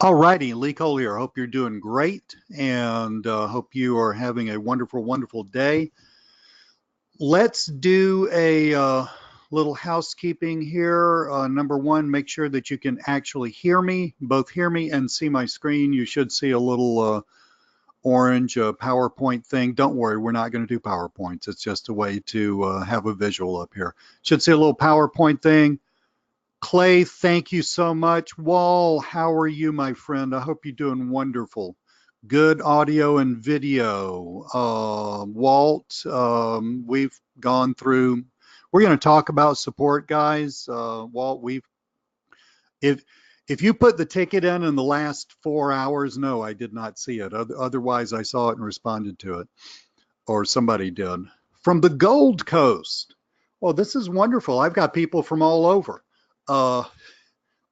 All righty, Lee Cole here. Hope you're doing great and hope you are having a wonderful, wonderful day. Let's do a little housekeeping here. Number one, make sure that you can actually hear me, both hear me and see my screen. You should see a little orange PowerPoint thing. Don't worry, we're not going to do PowerPoints. It's just a way to have a visual up here. Should see a little PowerPoint thing. Clay, thank you so much. Wall, how are you, my friend? I hope you're doing wonderful. Good audio and video. Walt, we've gone through, we're going to talk about support, guys. Walt, if if you put the ticket in the last 4 hours, no, I did not see it. Otherwise, I saw it and responded to it, or somebody did. From the Gold Coast. Well, this is wonderful. I've got people from all over. Uh,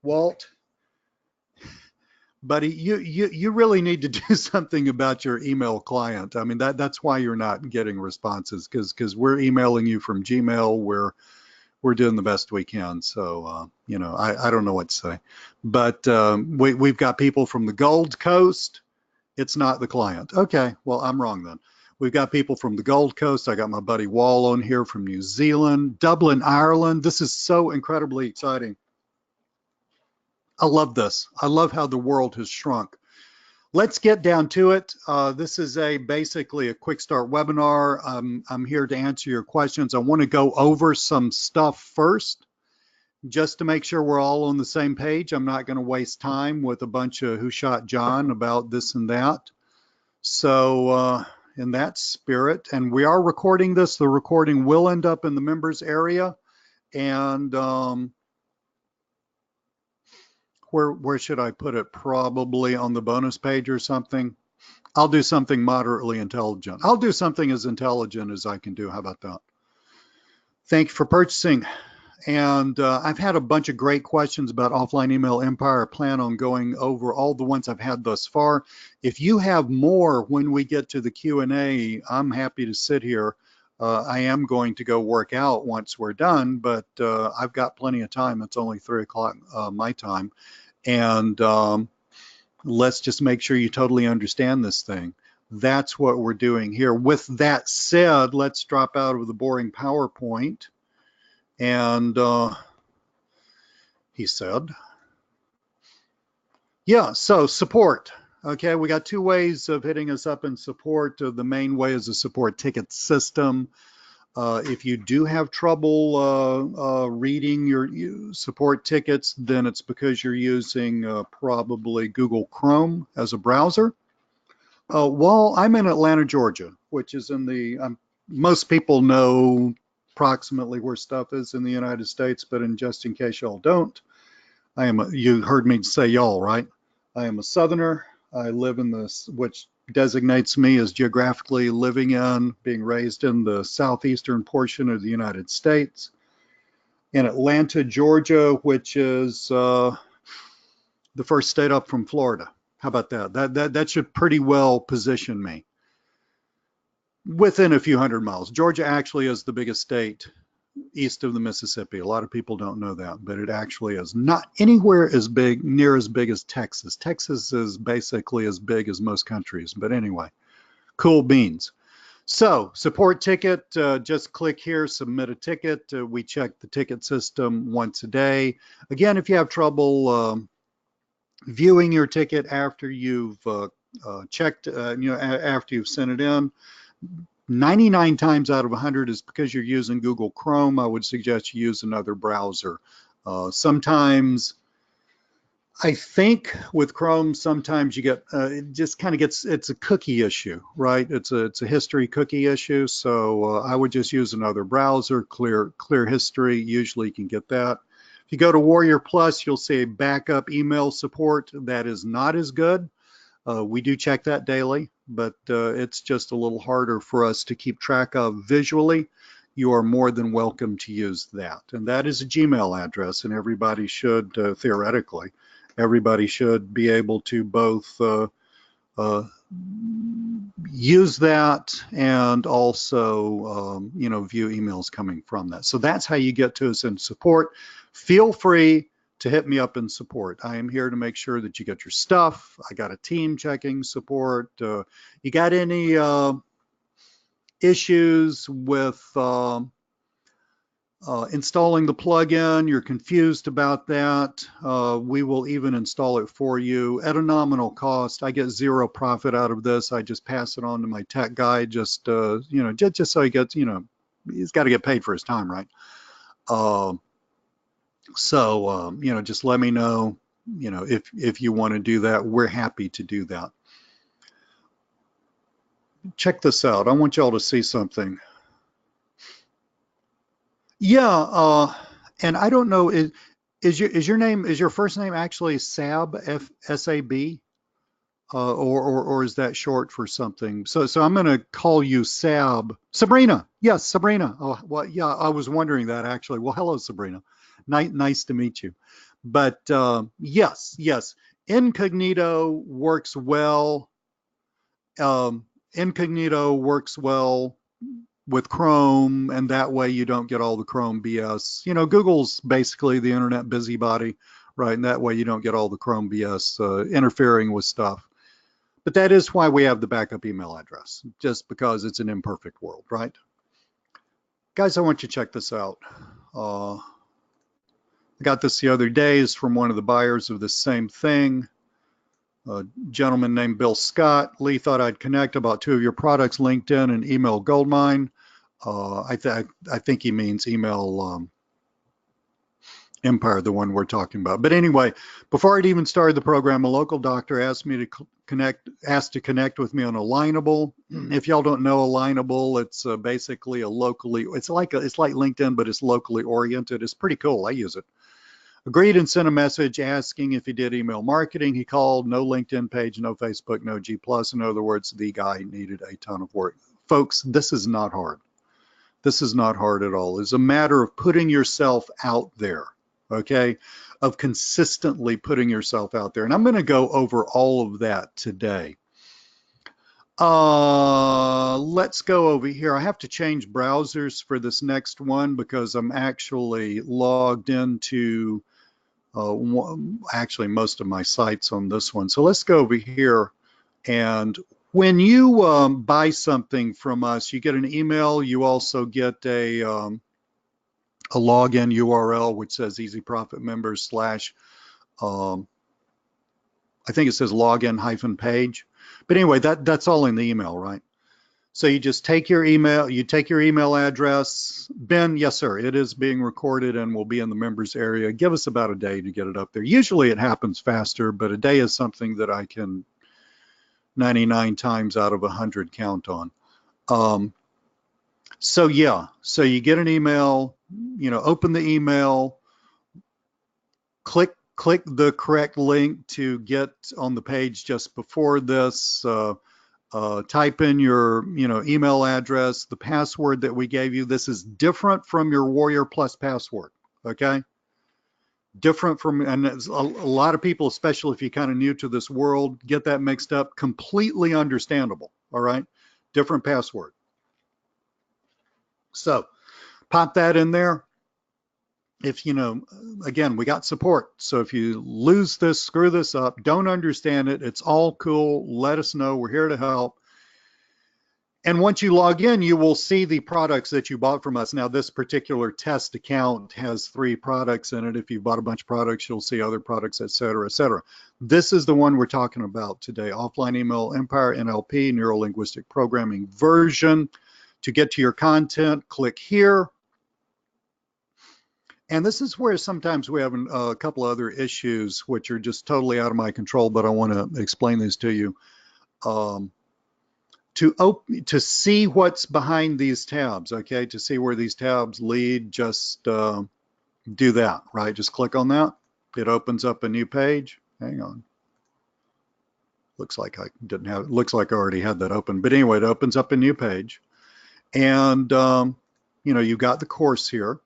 Walt, buddy, you really need to do something about your email client. I mean, that's why you're not getting responses, because we're emailing you from Gmail. We're doing the best we can. So I don't know what to say, but we've got people from the Gold Coast. It's not the client. Okay, well, I'm wrong then. We've got people from the Gold Coast. I got my buddy Wall on here from New Zealand, Dublin, Ireland. This is so incredibly exciting. I love this. I love how the world has shrunk. Let's get down to it. This is basically a quick start webinar. I'm here to answer your questions. I want to go over some stuff first, just to make sure we're all on the same page. I'm not going to waste time with a bunch of who shot John about this and that. So in that spirit, and we are recording this, the recording will end up in the members area. And where should I put it? Probably on the bonus page or something. I'll do something moderately intelligent. I'll do something as intelligent as I can do. How about that? Thank you for purchasing. And I've had a bunch of great questions about offline email empire. I plan on going over all the ones I've had thus far. If you have more when we get to the Q&A, I'm happy to sit here. I am going to go work out once we're done, but I've got plenty of time. It's only 3 o'clock my time. And let's just make sure you totally understand this thing. That's what we're doing here. With that said, let's drop out of the boring PowerPoint. And he said, yeah, so support. Okay, we got 2 ways of hitting us up in support. The main way is a support ticket system. If you do have trouble reading your support tickets, then it's because you're using probably Google Chrome as a browser. Well, I'm in Atlanta, Georgia, which is in the, most people know approximately where stuff is in the United States, but just in case y'all don't, you heard me say y'all, right? I am a Southerner. I live in this, which designates me as geographically being raised in the southeastern portion of the United States, in Atlanta, Georgia, which is the first state up from Florida. How about that? That should pretty well position me within a few hundred miles. Georgia actually is the biggest state east of the Mississippi. A lot of people don't know that, but it actually is not anywhere near as big as Texas. Texas is basically as big as most countries, but anyway, cool beans. So support ticket, just click here, submit a ticket. We check the ticket system once a day. Again, if you have trouble viewing your ticket after you've checked, after you've sent it in, 99 times out of 100 is because you're using Google Chrome. I would suggest you use another browser. Sometimes, I think with Chrome, sometimes you get, it just kind of gets, it's a cookie issue, right? It's a history cookie issue. So I would just use another browser, clear history. Usually you can get that. If you go to Warrior Plus, you'll see a backup email support. That is not as good. We do check that daily, but it's just a little harder for us to keep track of visually. You are more than welcome to use that. And that is a Gmail address, and everybody should, theoretically, everybody should be able to both use that and also, view emails coming from that. So that's how you get to us in support. Feel free to hit me up in support. I am here to make sure that you get your stuff. I got a team checking support. You got any issues with installing the plugin, you're confused about that, we will even install it for you at a nominal cost. I get zero profit out of this. I just pass it on to my tech guy, just just so he gets, he's got to get paid for his time, right? Just let me know, if you want to do that. We're happy to do that. Check this out. I want y'all to see something. Yeah, and I don't know, is your first name actually Sab, S-A-B, or is that short for something? So I'm going to call you Sab. Sabrina. Yes, Sabrina. Oh, well, yeah, I was wondering that actually. Well, hello, Sabrina. Nice to meet you. But yes, incognito works well. Incognito works well with Chrome, and that way you don't get all the Chrome BS. Google's basically the internet busybody, right? And that way you don't get all the Chrome BS interfering with stuff. But that is why we have the backup email address, just because it's an imperfect world, right? Guys, I want you to check this out. I got this the other day. It's from one of the buyers of the same thing. A gentleman named Bill Scott. Lee thought I'd connect about 2 of your products, LinkedIn and email goldmine. I think he means email Empire, the one we're talking about. But anyway, before I'd even started the program, a local doctor asked me to connect with me on Alignable. If y'all don't know Alignable, it's basically it's like LinkedIn, but it's locally oriented. It's pretty cool. I use it. Agreed and sent a message asking if he did email marketing. He called. No LinkedIn page, no Facebook, no G+. In other words, the guy needed a ton of work. Folks, this is not hard. This is not hard at all. It's a matter of putting yourself out there, okay? Of consistently putting yourself out there. And I'm going to go over all of that today. Let's go over here. I have to change browsers for this next one because I'm actually logged into actually most of my sites on this one. So let's go over here. And when you buy something from us, you get an email. You also get a login URL, which says Easy Profit Members / I think it says login-page. But anyway, that's all in the email, right? So you just take your email, address. Ben, yes, sir, it is being recorded and will be in the members area. Give us about a day to get it up there. Usually it happens faster, but a day is something that I can 99 times out of 100 count on. So you get an email, open the email, click the correct link to get on the page just before this, type in your email address, the password that we gave you. This is different from your Warrior Plus password, okay? Different from, and a lot of people, especially if you're kind of new to this world, get that mixed up. Completely understandable, all right? Different password. So pop that in there. If again, we got support. So if you lose this, screw this up, don't understand it, it's all cool. Let us know. We're here to help. And once you log in, you will see the products that you bought from us. Now, this particular test account has 3 products in it. If you bought a bunch of products, you'll see other products, et cetera, et cetera. This is the one we're talking about today. Offline Email Empire, NLP, Neuro-Linguistic Programming version. To get to your content, click here. And this is where sometimes we have a couple other issues which are just totally out of my control, but I want to explain these to you. To see what's behind these tabs, okay, to see where these tabs lead, just do that, right? Just click on that. It opens up a new page. Hang on. Looks like I didn't have, looks like I already had that open. But anyway, it opens up a new page. And, you've got the course here.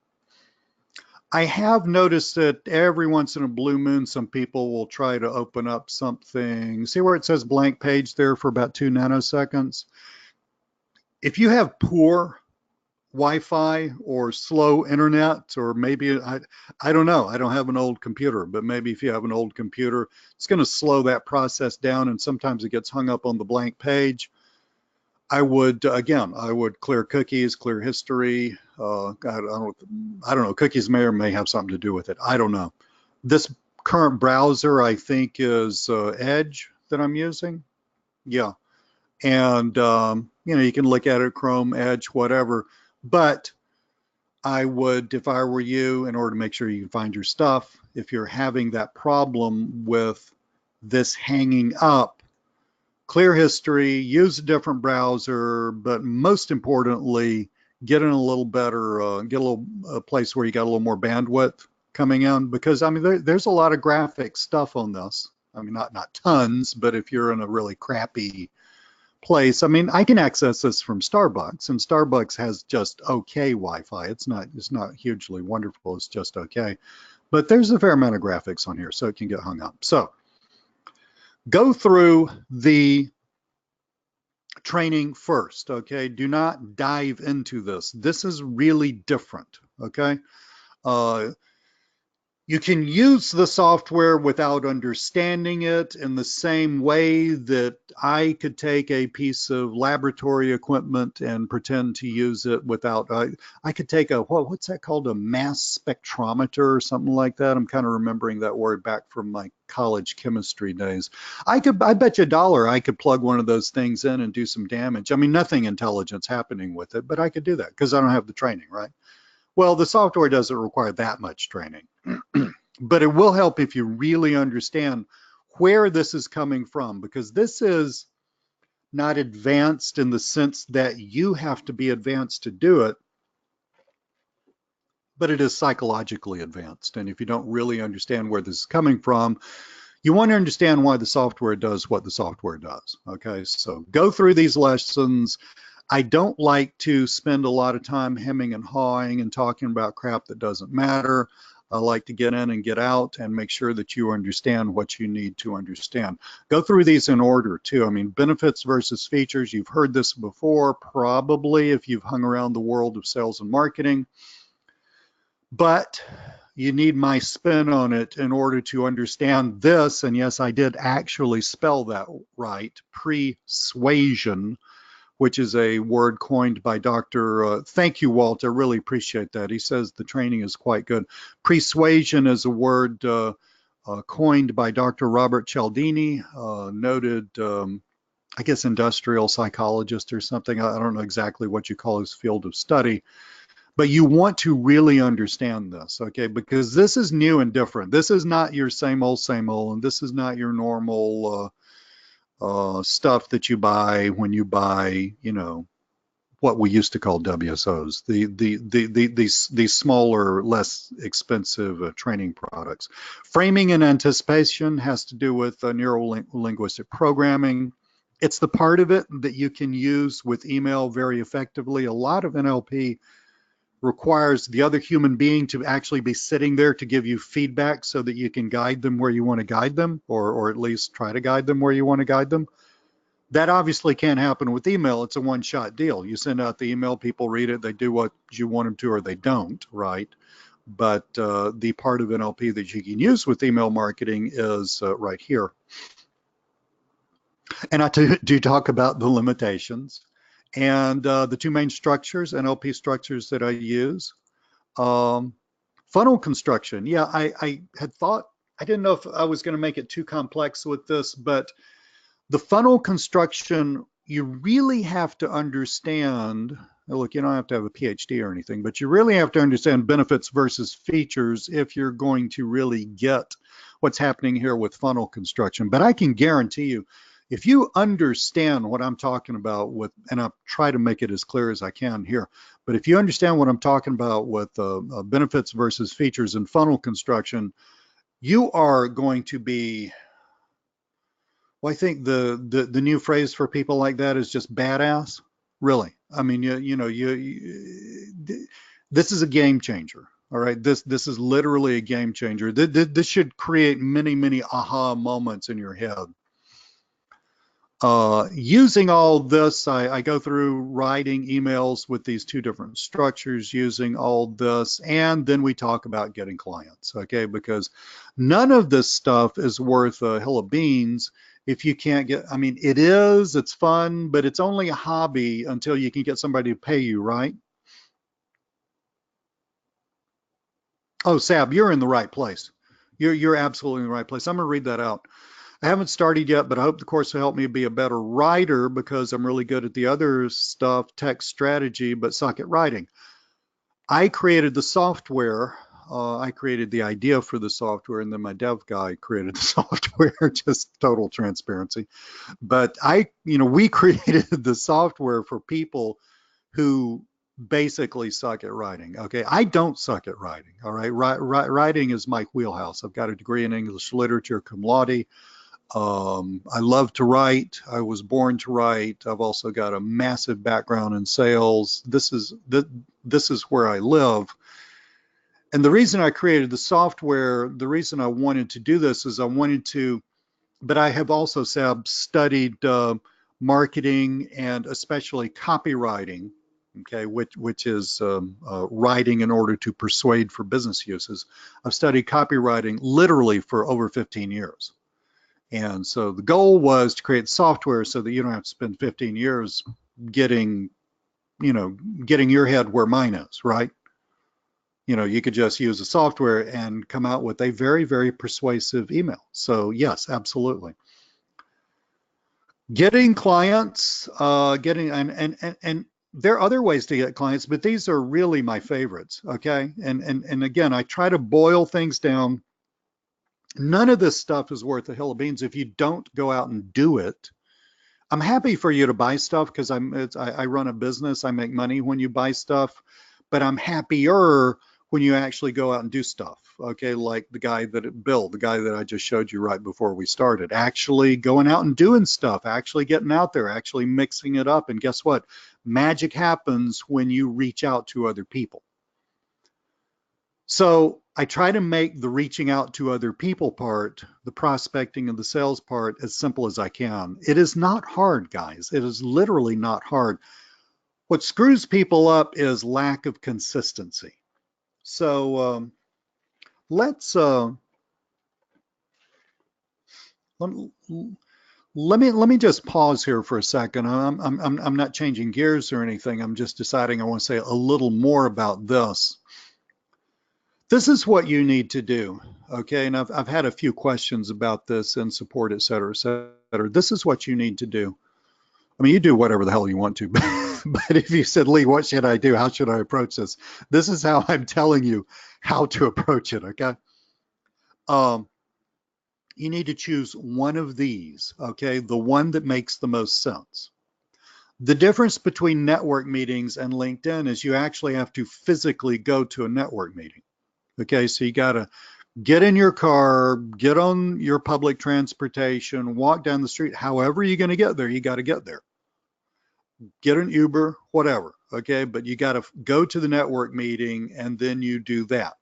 I have noticed that every once in a blue moon, some people will try to open up something. See where it says blank page there for about 2 nanoseconds? If you have poor Wi-Fi or slow internet, or maybe I don't know. I don't have an old computer, but maybe if you have an old computer, it's going to slow that process down, and sometimes it gets hung up on the blank page. I would, again, I would clear cookies, clear history. I don't know. Cookies may or may have something to do with it. I don't know. This current browser, I think, is Edge that I'm using. Yeah. And, you know, you can look at it, Chrome, Edge, whatever. But I would, if I were you, in order to make sure you can find your stuff, if you're having that problem with this hanging up, clear history, use a different browser, but most importantly, get in a little better, get a place where you got a little more bandwidth coming in, because I mean, there's a lot of graphic stuff on this. I mean, not tons, but if you're in a really crappy place, I mean, I can access this from Starbucks, and Starbucks has just okay Wi-Fi. It's not hugely wonderful. It's just okay, but there's a fair amount of graphics on here, so it can get hung up. So go through the training first, okay? Do not dive into this. This is really different, okay? You can use the software without understanding it, in the same way that I could take a piece of laboratory equipment and pretend to use it without, I could take a, what's that called? A mass spectrometer or something like that. I'm kind of remembering that word back from my college chemistry days. I bet you $1 I could plug one of those things in and do some damage. I mean, nothing intelligent's happening with it, but I could do that because I don't have the training, right? Well, the software doesn't require that much training, but it will help if you really understand where this is coming from, because this is not advanced in the sense that you have to be advanced to do it, but it is psychologically advanced. And if you don't really understand where this is coming from, you want to understand why the software does what the software does. Okay, so go through these lessons. I don't like to spend a lot of time hemming and hawing and talking about crap that doesn't matter. I like to get in and get out and make sure that you understand what you need to understand. Go through these in order too. I mean, benefits versus features. You've heard this before, probably, if you've hung around the world of sales and marketing, but you need my spin on it in order to understand this. And yes, I did actually spell that right, persuasion, which is a word coined by Dr. Thank you, Walt. I really appreciate that. He says the training is quite good. Persuasion is a word coined by Dr. Robert Cialdini, noted, I guess, industrial psychologist or something. I don't know exactly what you call his field of study, but you want to really understand this, okay? Because this is new and different. This is not your same old, and this is not your normal stuff that you buy when you buy, you know, what we used to call WSOs, these smaller, less expensive training products. Framing and anticipation has to do with neuro-linguistic programming. It's the part of it that you can use with email very effectively. A lot of NLP requires the other human being to actually be sitting there to give you feedback so that you can guide them where you want to guide them, or at least try to guide them where you want to guide them. That obviously can't happen with email. It's a one-shot deal. You send out the email, people read it, they do what you want them to, or they don't, right? But the part of NLP that you can use with email marketing is right here. And I do talk about the limitations and the two main structures, NLP structures that I use. Funnel construction. Yeah, I had thought, I didn't know if I was going to make it too complex with this, but the funnel construction, you really have to understand, look, you don't have to have a PhD or anything, but you really have to understand benefits versus features if you're going to really get what's happening here with funnel construction. But I can guarantee you, if you understand what I'm talking about with, and I'll try to make it as clear as I can here, but if you understand what I'm talking about with benefits versus features and funnel construction, you are going to be, well, I think the new phrase for people like that is just badass. Really, I mean, this is a game changer. All right, this is literally a game changer. This should create many aha moments in your head. Using all this, I go through writing emails with these two different structures using all this, and then we talk about getting clients, okay? Because none of this stuff is worth a hill of beans if you can't get, I mean, it's fun, but it's only a hobby until you can get somebody to pay you, right? Oh, Sab, you're in the right place. You're absolutely in the right place. I'm gonna read that out. I haven't started yet, but I hope the course will help me be a better writer because I'm really good at the other stuff, text strategy, but suck at writing. I created the software. I created the idea for the software, and then my dev guy created the software, just total transparency. But we created the software for people who basically suck at writing. Okay, I don't suck at writing. All right, writing is my wheelhouse. I've got a degree in English literature, cum laude. I love to write. I was born to write. I've also got a massive background in sales. This is where I live. And the reason I created the software, the reason I wanted to do this is I wanted to, but I have also studied marketing and especially copywriting, okay, which is writing in order to persuade for business uses. I've studied copywriting literally for over 15 years. And so the goal was to create software so that you don't have to spend 15 years getting, getting your head where mine is, right? You could just use the software and come out with a very, very persuasive email. So yes, absolutely. Getting clients, getting and there are other ways to get clients, but these are really my favorites. Okay. And again, I try to boil things down. None of this stuff is worth a hill of beans if you don't go out and do it. I'm happy for you to buy stuff because I run a business. I make money when you buy stuff, but I'm happier when you actually go out and do stuff. Okay, like Bill, the guy that I just showed you right before we started, actually going out and doing stuff, actually getting out there, actually mixing it up. And guess what? Magic happens when you reach out to other people. So I try to make the reaching out to other people part, the prospecting and the sales part, as simple as I can. It is not hard, guys. It is literally not hard. What screws people up is lack of consistency. So let's let, let me just pause here for a second. I'm not changing gears or anything. I'm just deciding I want to say a little more about this. This is what you need to do, okay? And I've had a few questions about this and support, et cetera, et cetera. This is what you need to do. I mean, you do whatever the hell you want to, but if you said, Lee, what should I do? How should I approach this? This is how I'm telling you how to approach it, okay? You need to choose one of these, okay? The one that makes the most sense. The difference between network meetings and LinkedIn is you actually have to physically go to a network meeting. Okay, so you got to get in your car, get on your public transportation, walk down the street. However you're going to get there, you got to get there. Get an Uber, whatever. Okay, but you got to go to the network meeting and then you do that.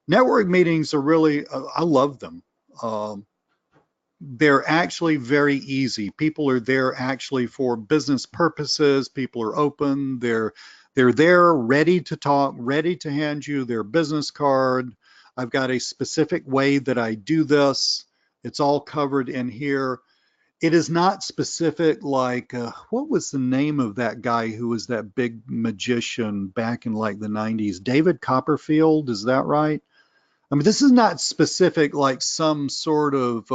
Network meetings are really, I love them. They're actually very easy. People are there actually for business purposes. People are open. They're there ready to talk, ready to hand you their business card. I've got a specific way that I do this. It's all covered in here. It is not specific like, what was the name of that guy who was that big magician back in like the 90s? David Copperfield, is that right? I mean, this is not specific like some sort of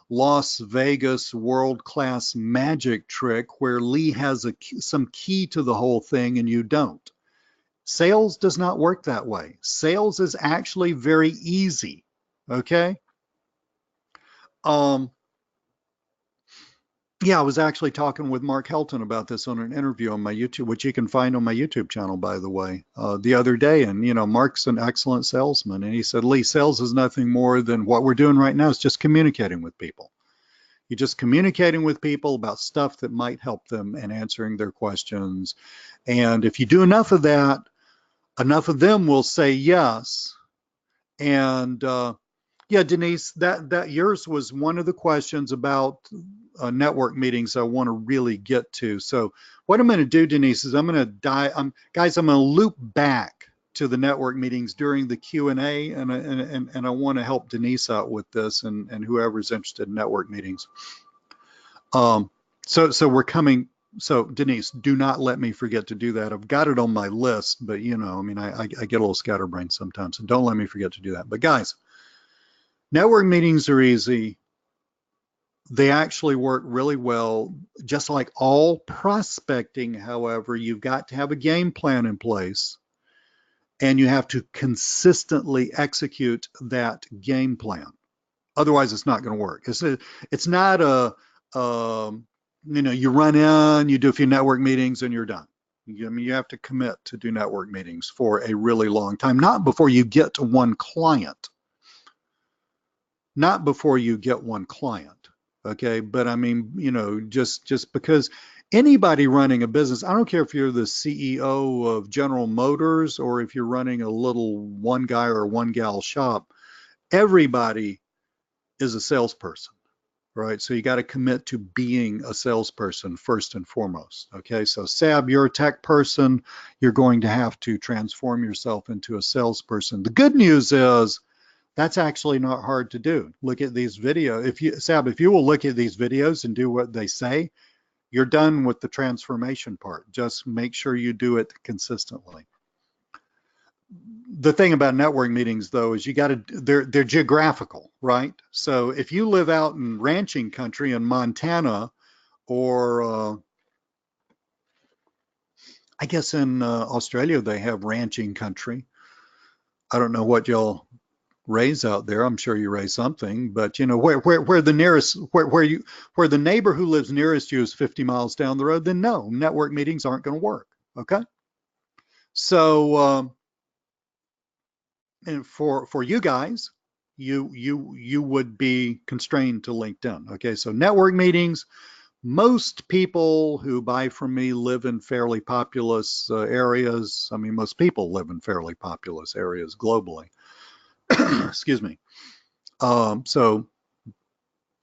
Las Vegas world-class magic trick where Lee has some key to the whole thing and you don't. Sales does not work that way. Sales is actually very easy, okay? Yeah, I was actually talking with Mark Helton about this on an interview on my YouTube, which you can find on my YouTube channel, by the way, the other day. And, Mark's an excellent salesman. And he said, Lee, sales is nothing more than what we're doing right now is just communicating with people. You're just communicating with people about stuff that might help them and answering their questions. And if you do enough of that, enough of them will say yes. And yeah, Denise, that yours was one of the questions about network meetings I want to really get to. So what I'm going to do, Denise, is I'm going to guys, I'm going to loop back to the network meetings during the Q&A, and I want to help Denise out with this and whoever's interested in network meetings. So we're coming. So Denise, do not let me forget to do that. I've got it on my list, but you know, I mean, I get a little scatterbrained sometimes, so don't let me forget to do that. But guys, network meetings are easy. They actually work really well. Just like all prospecting, however, you've got to have a game plan in place, and you have to consistently execute that game plan. Otherwise, it's not going to work. It's not a you know, you run in, you do a few network meetings, and you're done. I mean, you have to commit to do network meetings for a really long time, not before you get to one client. Not before you get one client, okay? But I mean, you know, just because anybody running a business, I don't care if you're the CEO of General Motors or if you're running a little one guy or one gal shop, everybody is a salesperson, right? So you got to commit to being a salesperson first and foremost, okay? So Sab, you're a tech person. You're going to have to transform yourself into a salesperson. The good news is that's actually not hard to do. Look at these videos. Sab, if you will look at these videos and do what they say, you're done with the transformation part. Just make sure you do it consistently. The thing about network meetings, though, is they're geographical, right? So if you live out in ranching country in Montana, or I guess in Australia they have ranching country. I don't know what y'all raise out there. I'm sure you raise something, but you know, where the nearest where the neighbor who lives nearest you is 50 miles down the road, then no, network meetings aren't going to work. Okay, so and for you guys, you would be constrained to LinkedIn. Okay, so network meetings. Most people who buy from me live in fairly populous areas. I mean, most people live in fairly populous areas globally. Excuse me. So,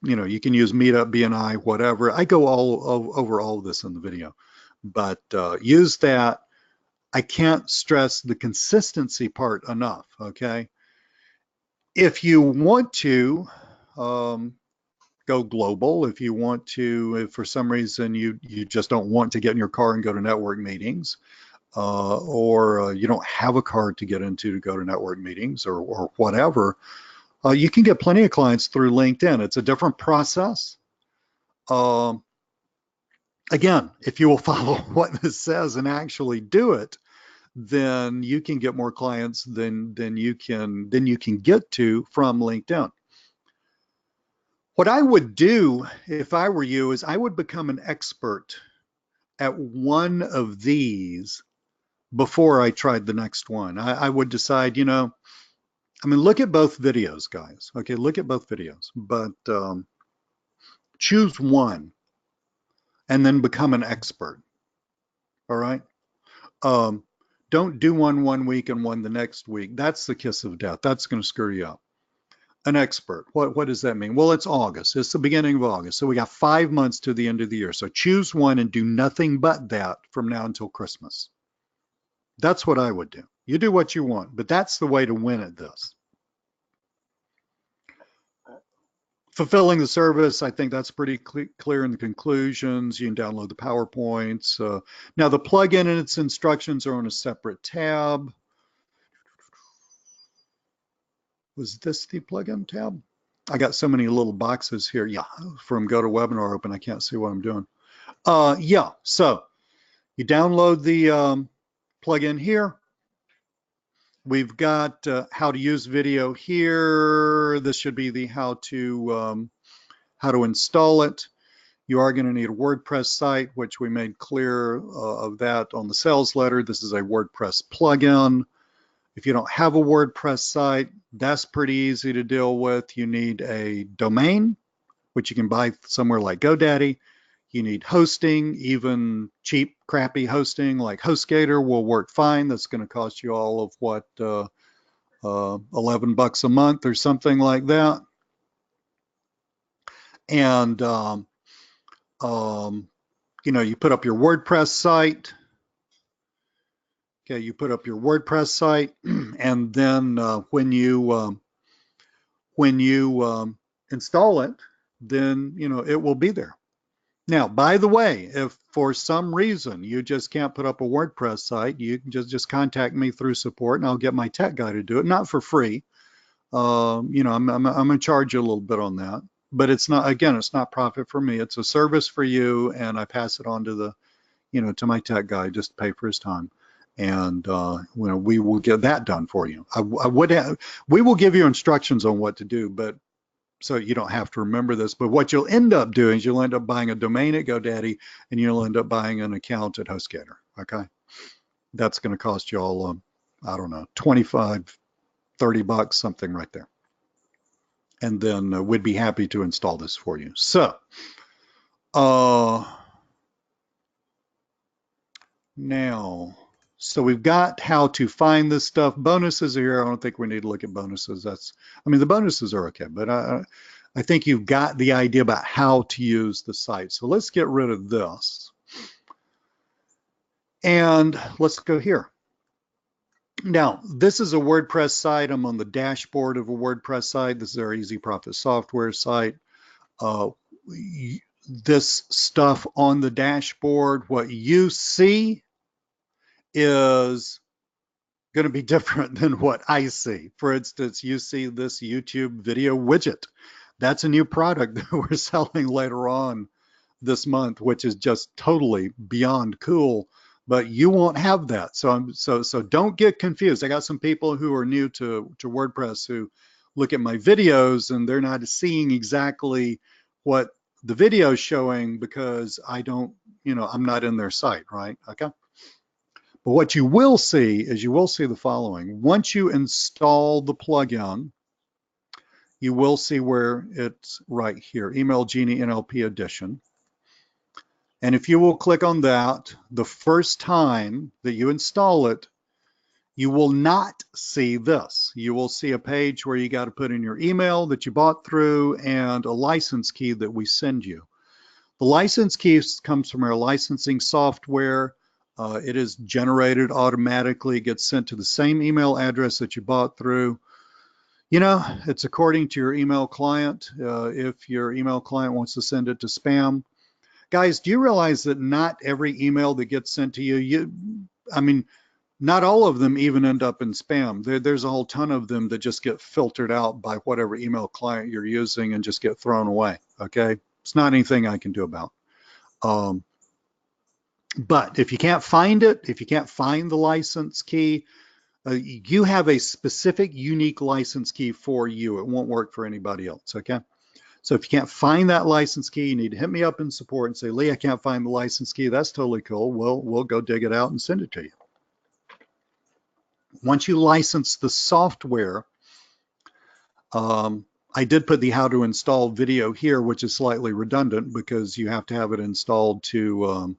you know, you can use Meetup, BNI, whatever. I go over all of this in the video, but use that. I can't stress the consistency part enough, okay? If you want to go global, if you want to, if for some reason you just don't want to get in your car and go to network meetings, or you don't have a car to get into to go to network meetings or whatever, you can get plenty of clients through LinkedIn. It's a different process. Again, if you will follow what this says and actually do it, then you can get more clients than you can get to from LinkedIn. What I would do if I were you is I would become an expert at one of these before I tried the next one. I would decide, you know, I mean, look at both videos, guys. Okay, look at both videos, but choose one and then become an expert. All right. Don't do one week and one the next week. That's the kiss of death. That's going to screw you up. An expert. What does that mean? Well, it's August. It's the beginning of August. So we got 5 months to the end of the year. So choose one and do nothing but that from now until Christmas. That's what I would do. You do what you want, but that's the way to win at this. Fulfilling the service, I think that's pretty clear in the conclusions. You can download the PowerPoints. Now the plugin and its instructions are on a separate tab. Was this the plugin tab? I got so many little boxes here. Yeah, from GoToWebinar open, I can't see what I'm doing. Yeah, so you download the plugin here. We've got how to use video here. This should be the how to install it. You are going to need a WordPress site, which we made clear of that on the sales letter. This is a WordPress plugin. If you don't have a WordPress site, that's pretty easy to deal with. You need a domain, which you can buy somewhere like GoDaddy. You need hosting, even cheap, crappy hosting like HostGator will work fine. That's going to cost you all of what, $11 a month or something like that. And You put up your WordPress site. Okay, you put up your WordPress site, and then when you install it, then it will be there. Now, by the way, if for some reason you just can't put up a WordPress site, you can just contact me through support, and I'll get my tech guy to do it, not for free. I'm going to charge you a little bit on that, but it's not, again, it's not profit for me. It's a service for you, and I pass it on to my tech guy, just to pay for his time. And we will get that done for you. We will give you instructions on what to do, but so you don't have to remember this. But what you'll end up doing is you'll end up buying a domain at GoDaddy, and you'll end up buying an account at HostGator. Okay, that's going to cost you all, I don't know, 25, 30 bucks, something right there. And then we'd be happy to install this for you. So now, so we've got how to find this stuff. Bonuses are here. I don't think we need to look at bonuses. The bonuses are okay, but I think you've got the idea about how to use the site. So let's get rid of this. And let's go here. Now, this is a WordPress site. I'm on the dashboard of a WordPress site. This is our Easy Profit software site. This stuff on the dashboard, what you see is going to be different than what I see. For instance, you see this YouTube video widget. That's a new product that we're selling later on this month, which is just totally beyond cool, but you won't have that. So don't get confused. I got some people who are new to WordPress who look at my videos and they're not seeing exactly what the video is showing because I'm not in their site, right? Okay. But what you will see is you will see the following. Once you install the plugin, you will see where it's right here, Email Genie NLP Edition. And if you will click on that, the first time that you install it, you will not see this. You will see a page where you got to put in your email that you bought through and a license key that we send you. The license key comes from our licensing software. It is generated automatically, gets sent to the same email address that you bought through. It's according to your email client. If your email client wants to send it to spam. Guys, do you realize that not every email that gets sent to you, not all of them even end up in spam. There's a whole ton of them that just get filtered out by whatever email client you're using and just get thrown away, okay? It's not anything I can do about. But if you can't find it, if you can't find the license key, you have a specific unique license key for you. It won't work for anybody else, okay? So if you can't find that license key, you need to hit me up in support and say, Lee, I can't find the license key. That's totally cool. We'll go dig it out and send it to you. Once you license the software, I did put the how to install video here, which is slightly redundant because you have to have it installed to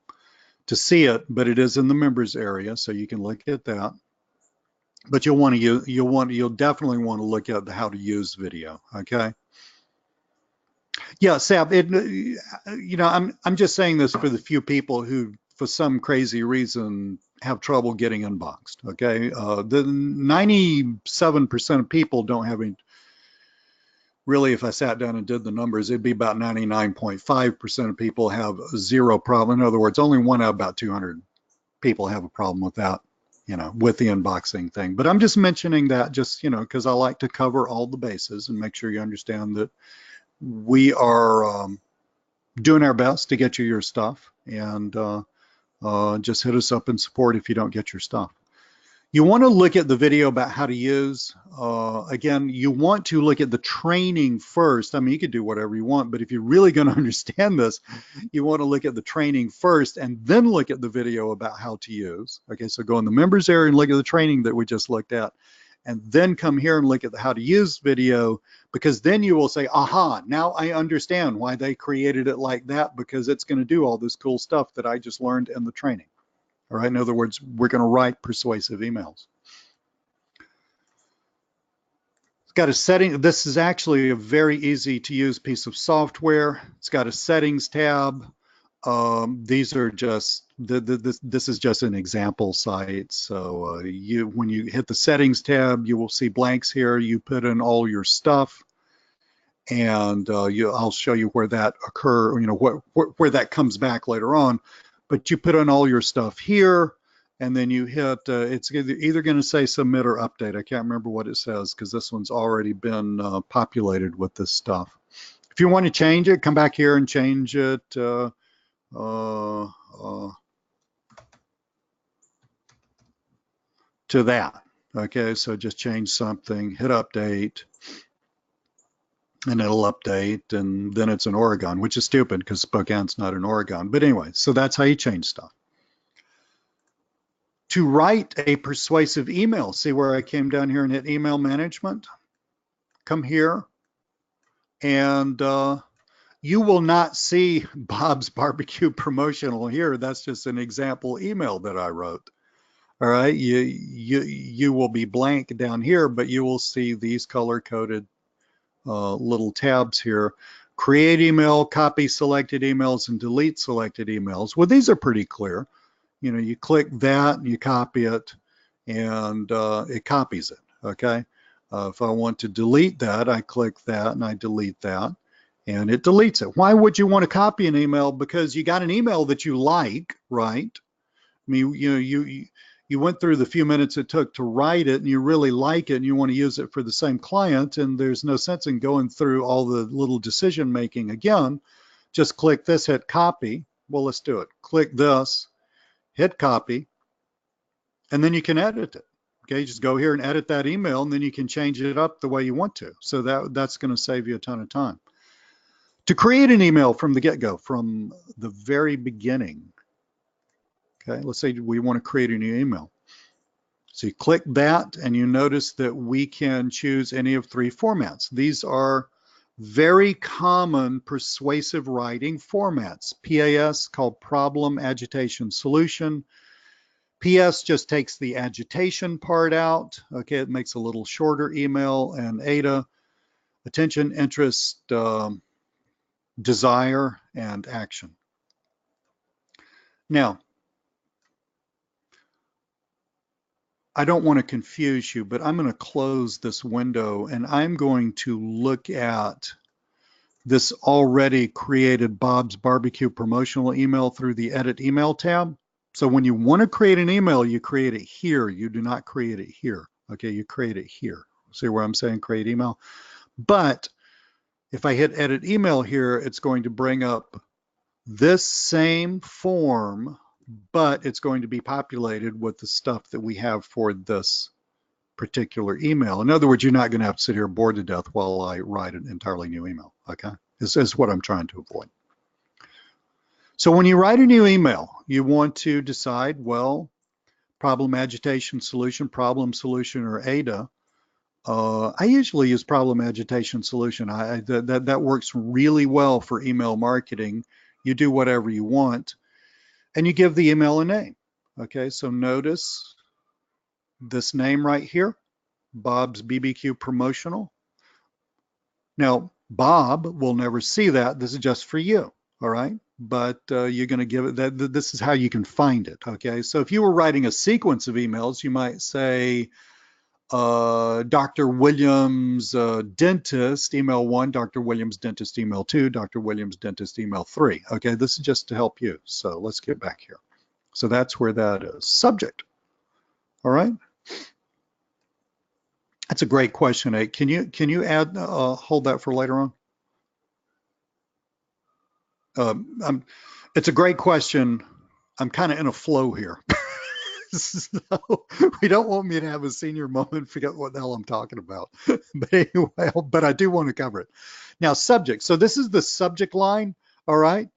see it, but it is in the members area, so you can look at that. But you'll definitely want to look at the how to use video, okay? Yeah, Sab, I'm just saying this for the few people who, for some crazy reason, have trouble getting unboxed, okay? The 97% of people don't have any, really, if I sat down and did the numbers, it'd be about 99.5% of people have zero problem. In other words, only one out of about 200 people have a problem with that, with the unboxing thing. But I'm just mentioning that just, because I like to cover all the bases and make sure you understand that we are doing our best to get you your stuff, and just hit us up in support if you don't get your stuff. You want to look at the video about how to use. Again, you want to look at the training first. You could do whatever you want, but if you're really going to understand this, you want to look at the training first and then look at the video about how to use. Okay, so go in the members area and look at the training that we just looked at, and then come here and look at the how to use video, because then you will say, aha, now I understand why they created it like that, because it's going to do all this cool stuff that I just learned in the training. All right, in other words, we're going to write persuasive emails. It's got a setting. This is actually a very easy to use piece of software. It's got a settings tab. These are just, this is just an example site. So when you hit the settings tab, you will see blanks here. You put in all your stuff, and I'll show you where that where that comes back later on. But you put in all your stuff here, and then you hit, it's either going to say submit or update. I can't remember what it says because this one's already been populated with this stuff. If you want to change it, come back here and change it. To that. Okay, so just change something, hit update, and it'll update, and then it's in Oregon, which is stupid because Spokane's not in Oregon. But anyway, so that's how you change stuff. To write a persuasive email, see where I came down here and hit email management? Come here, and you will not see Bob's Barbecue Promotional here. That's just an example email that I wrote. All right, you will be blank down here, but you will see these color-coded little tabs here. Create email, copy selected emails, and delete selected emails. Well, these are pretty clear. You know, you click that, you copy it, and it copies it, okay? If I want to delete that, I click that and I delete that, and it deletes it. Why would you want to copy an email? Because you got an email that you like, right? I mean, you know, you went through the few minutes it took to write it and you really like it and you want to use it for the same client, and there's no sense in going through all the little decision making again. Just click this, hit copy. Well, let's do it. Click this, hit copy, and then you can edit it. Okay, just go here and edit that email, and then you can change it up the way you want to. So that's going to save you a ton of time. To create an email from the get-go, from the very beginning, okay, let's say we want to create a new email. So you click that, and you notice that we can choose any of three formats. These are very common persuasive writing formats. PAS, called problem, agitation, solution. PS just takes the agitation part out. Okay, it makes a little shorter email. And ADA, attention, interest, desire, and action. Now, I don't want to confuse you, but I'm going to close this window and I'm going to look at this already created Bob's Barbecue promotional email through the Edit Email tab. So when you want to create an email, you create it here. You do not create it here. Okay, you create it here. See where I'm saying create email? But if I hit Edit Email here, it's going to bring up this same form, but it's going to be populated with the stuff that we have for this particular email. In other words, you're not going to have to sit here bored to death while I write an entirely new email, okay? This is what I'm trying to avoid. So when you write a new email, you want to decide, well, problem, agitation, solution, or ADA. I usually use problem, agitation, solution. That works really well for email marketing. You do whatever you want, and you give the email a name. Okay, so notice this name right here, Bob's BBQ Promotional. Now, Bob will never see that. This is just for you, all right? But you're going to give it that. This is how you can find it, okay? So if you were writing a sequence of emails, you might say, Dr. Williams, dentist, email 1, Dr. Williams, dentist, email 2, Dr. Williams, dentist, email 3. Okay, this is just to help you. So let's get back here. So that's where that is. Subject. All right. That's a great question, Nate. Can you add, hold that for later on? It's a great question. I'm kind of in a flow here. So we don't want me to have a senior moment and forget what the hell I'm talking about. But anyway, but I do want to cover it. Now, subject. So this is the subject line, all right?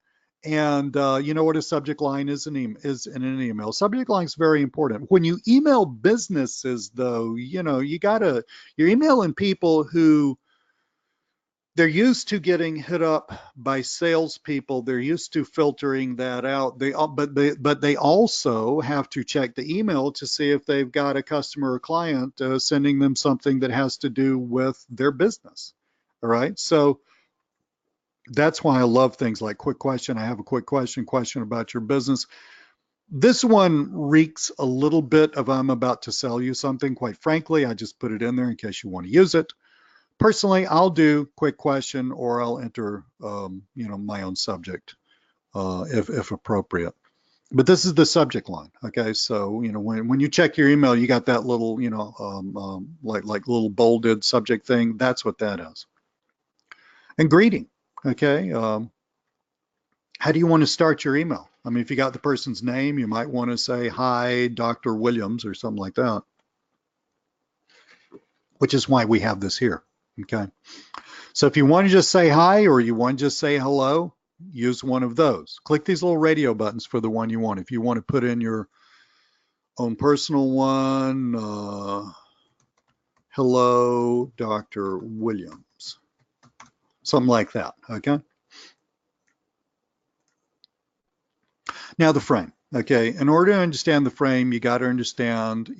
And you know what a subject line is in an email. Subject line is very important. When you email businesses, though, you know, you're emailing people who they're used to getting hit up by salespeople. They're used to filtering that out. But they also have to check the email to see if they've got a customer or client sending them something that has to do with their business. All right. So That's why I love things like quick question. I have a quick question about your business. This one reeks a little bit of I'm about to sell you something. Quite frankly, I just put it in there in case you want to use it. Personally, I'll do quick question or I'll enter, my own subject if appropriate. But this is the subject line. Okay, so when you check your email, you got that little like little bolded subject thing. That's what that is. And greeting. Okay, how do you want to start your email? I mean, if you got the person's name, you might want to say, "Hi, Dr. Williams," or something like that, which is why we have this here. Okay. So if you want to just say hi or you want to just say hello, use one of those. Click these little radio buttons for the one you want. If you want to put in your own personal one, hello, Dr. Williams, something like that. Okay. Now the frame. Okay. In order to understand the frame, you got to understand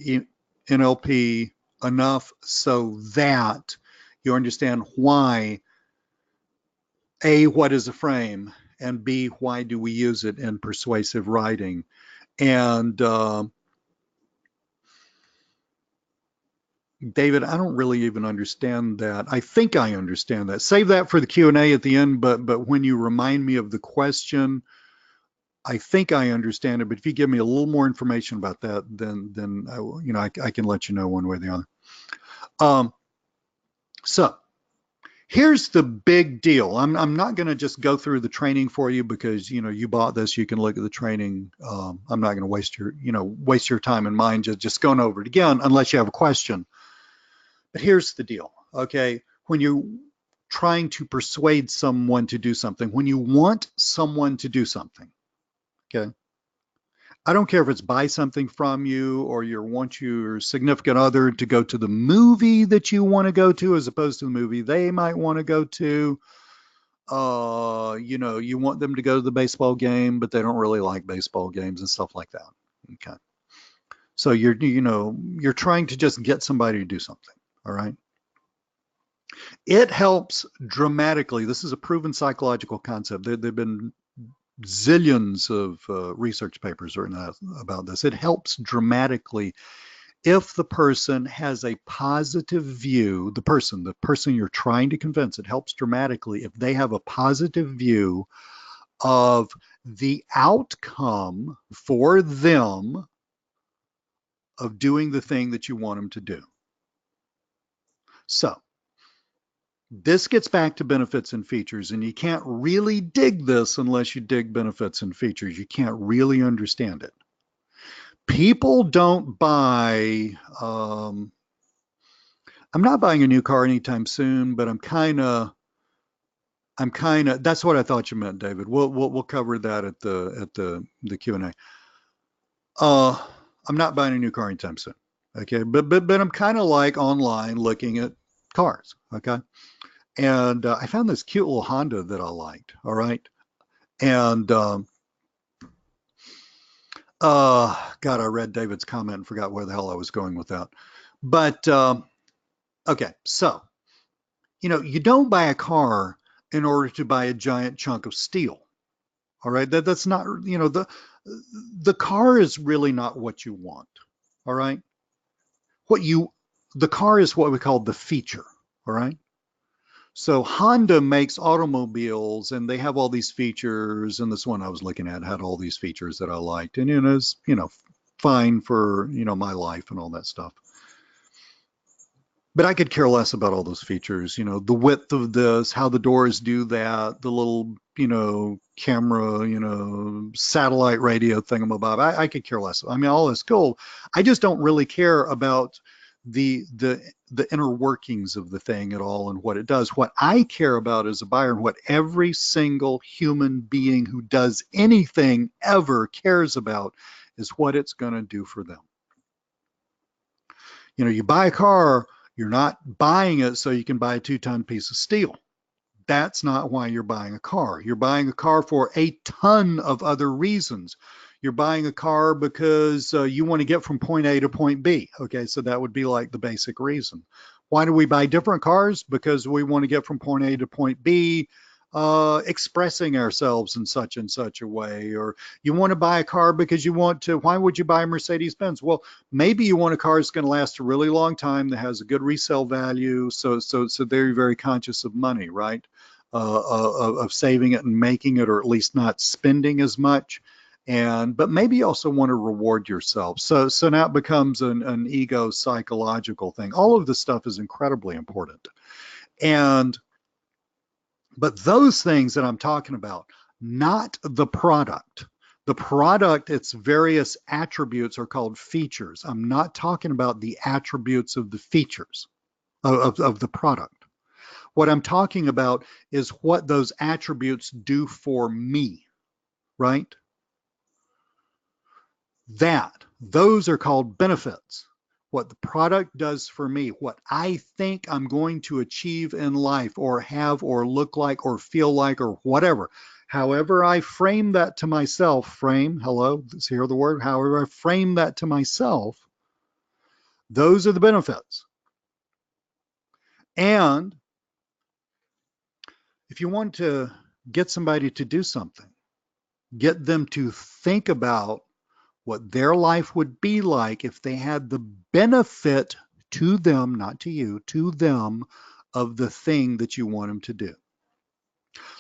NLP enough so that you understand why, A, what is a frame, and B, why do we use it in persuasive writing? And David, I don't really even understand that. I think I understand that. Save that for the Q&A at the end, but when you remind me of the question, I think I understand it. But if you give me a little more information about that, then I can let you know one way or the other. So here's the big deal. I'm not going to just go through the training for you because you bought this. You can look at the training. I'm not going to waste your time and mine just going over it again unless you have a question. But here's the deal. Okay, when you're trying to persuade someone to do something, when you want someone to do something, okay, I don't care if it's buy something from you or you want your significant other to go to the movie that you want to go to as opposed to the movie they might want to go to. You want them to go to the baseball game, but they don't really like baseball games and stuff like that. Okay. So you're trying to just get somebody to do something. All right. It helps dramatically. This is a proven psychological concept. There've been zillions of research papers written about this. It helps dramatically if the person has a positive view, the person you're trying to convince, it helps dramatically if they have a positive view of the outcome for them of doing the thing that you want them to do. So this gets back to benefits and features, and you can't really dig this unless you dig benefits and features. You can't really understand it. People don't buy, I'm not buying a new car anytime soon, but I'm kind of, that's what I thought you meant, David. We'll cover that at the Q&A. I'm not buying a new car anytime soon. Okay. But I'm kind of like online looking at cars. Okay. And I found this cute little Honda that I liked. All right. And God, I read David's comment and forgot where the hell I was going with that. But okay, so you don't buy a car in order to buy a giant chunk of steel. All right, that's not the car is really not what you want. All right, the car is what we call the feature. All right. So Honda makes automobiles and they have all these features, and this one I was looking at had all these features that I liked, and it's fine for my life and all that stuff. But I could care less about all those features, the width of this, how the doors do that, the little camera, satellite radio thingamabob. I could care less. I mean, all is cool. I just don't really care about the inner workings of the thing at all and what it does. What I care about as a buyer, and what every single human being who does anything ever cares about, is what it's going to do for them. You buy a car, you're not buying it so you can buy a 2-ton piece of steel. That's not why you're buying a car. You're buying a car for a ton of other reasons. You're buying a car because you want to get from point A to point B. Okay, so that would be like the basic reason. Why do we buy different cars? Because we want to get from point A to point B. expressing ourselves in such and such a way, or you want to buy a car because you want to. Why would you buy a Mercedes Benz? Well, maybe you want a car that's going to last a really long time, that has a good resale value. So they're very conscious of money, right? Of saving it and making it, or at least not spending as much. But maybe you also want to reward yourself. So now it becomes an ego psychological thing. All of this stuff is incredibly important. But those things that I'm talking about, not the product. The product, its various attributes are called features. I'm not talking about the attributes of the features of the product. What I'm talking about is what those attributes do for me, right? Those are called benefits. What the product does for me, what I think I'm going to achieve in life, or have, or look like, or feel like, or whatever. However I frame that to myself, hello, let's hear the word, however I frame that to myself, those are the benefits. And if you want to get somebody to do something, get them to think about what their life would be like if they had the benefit to them, not to you, to them, of the thing that you want them to do.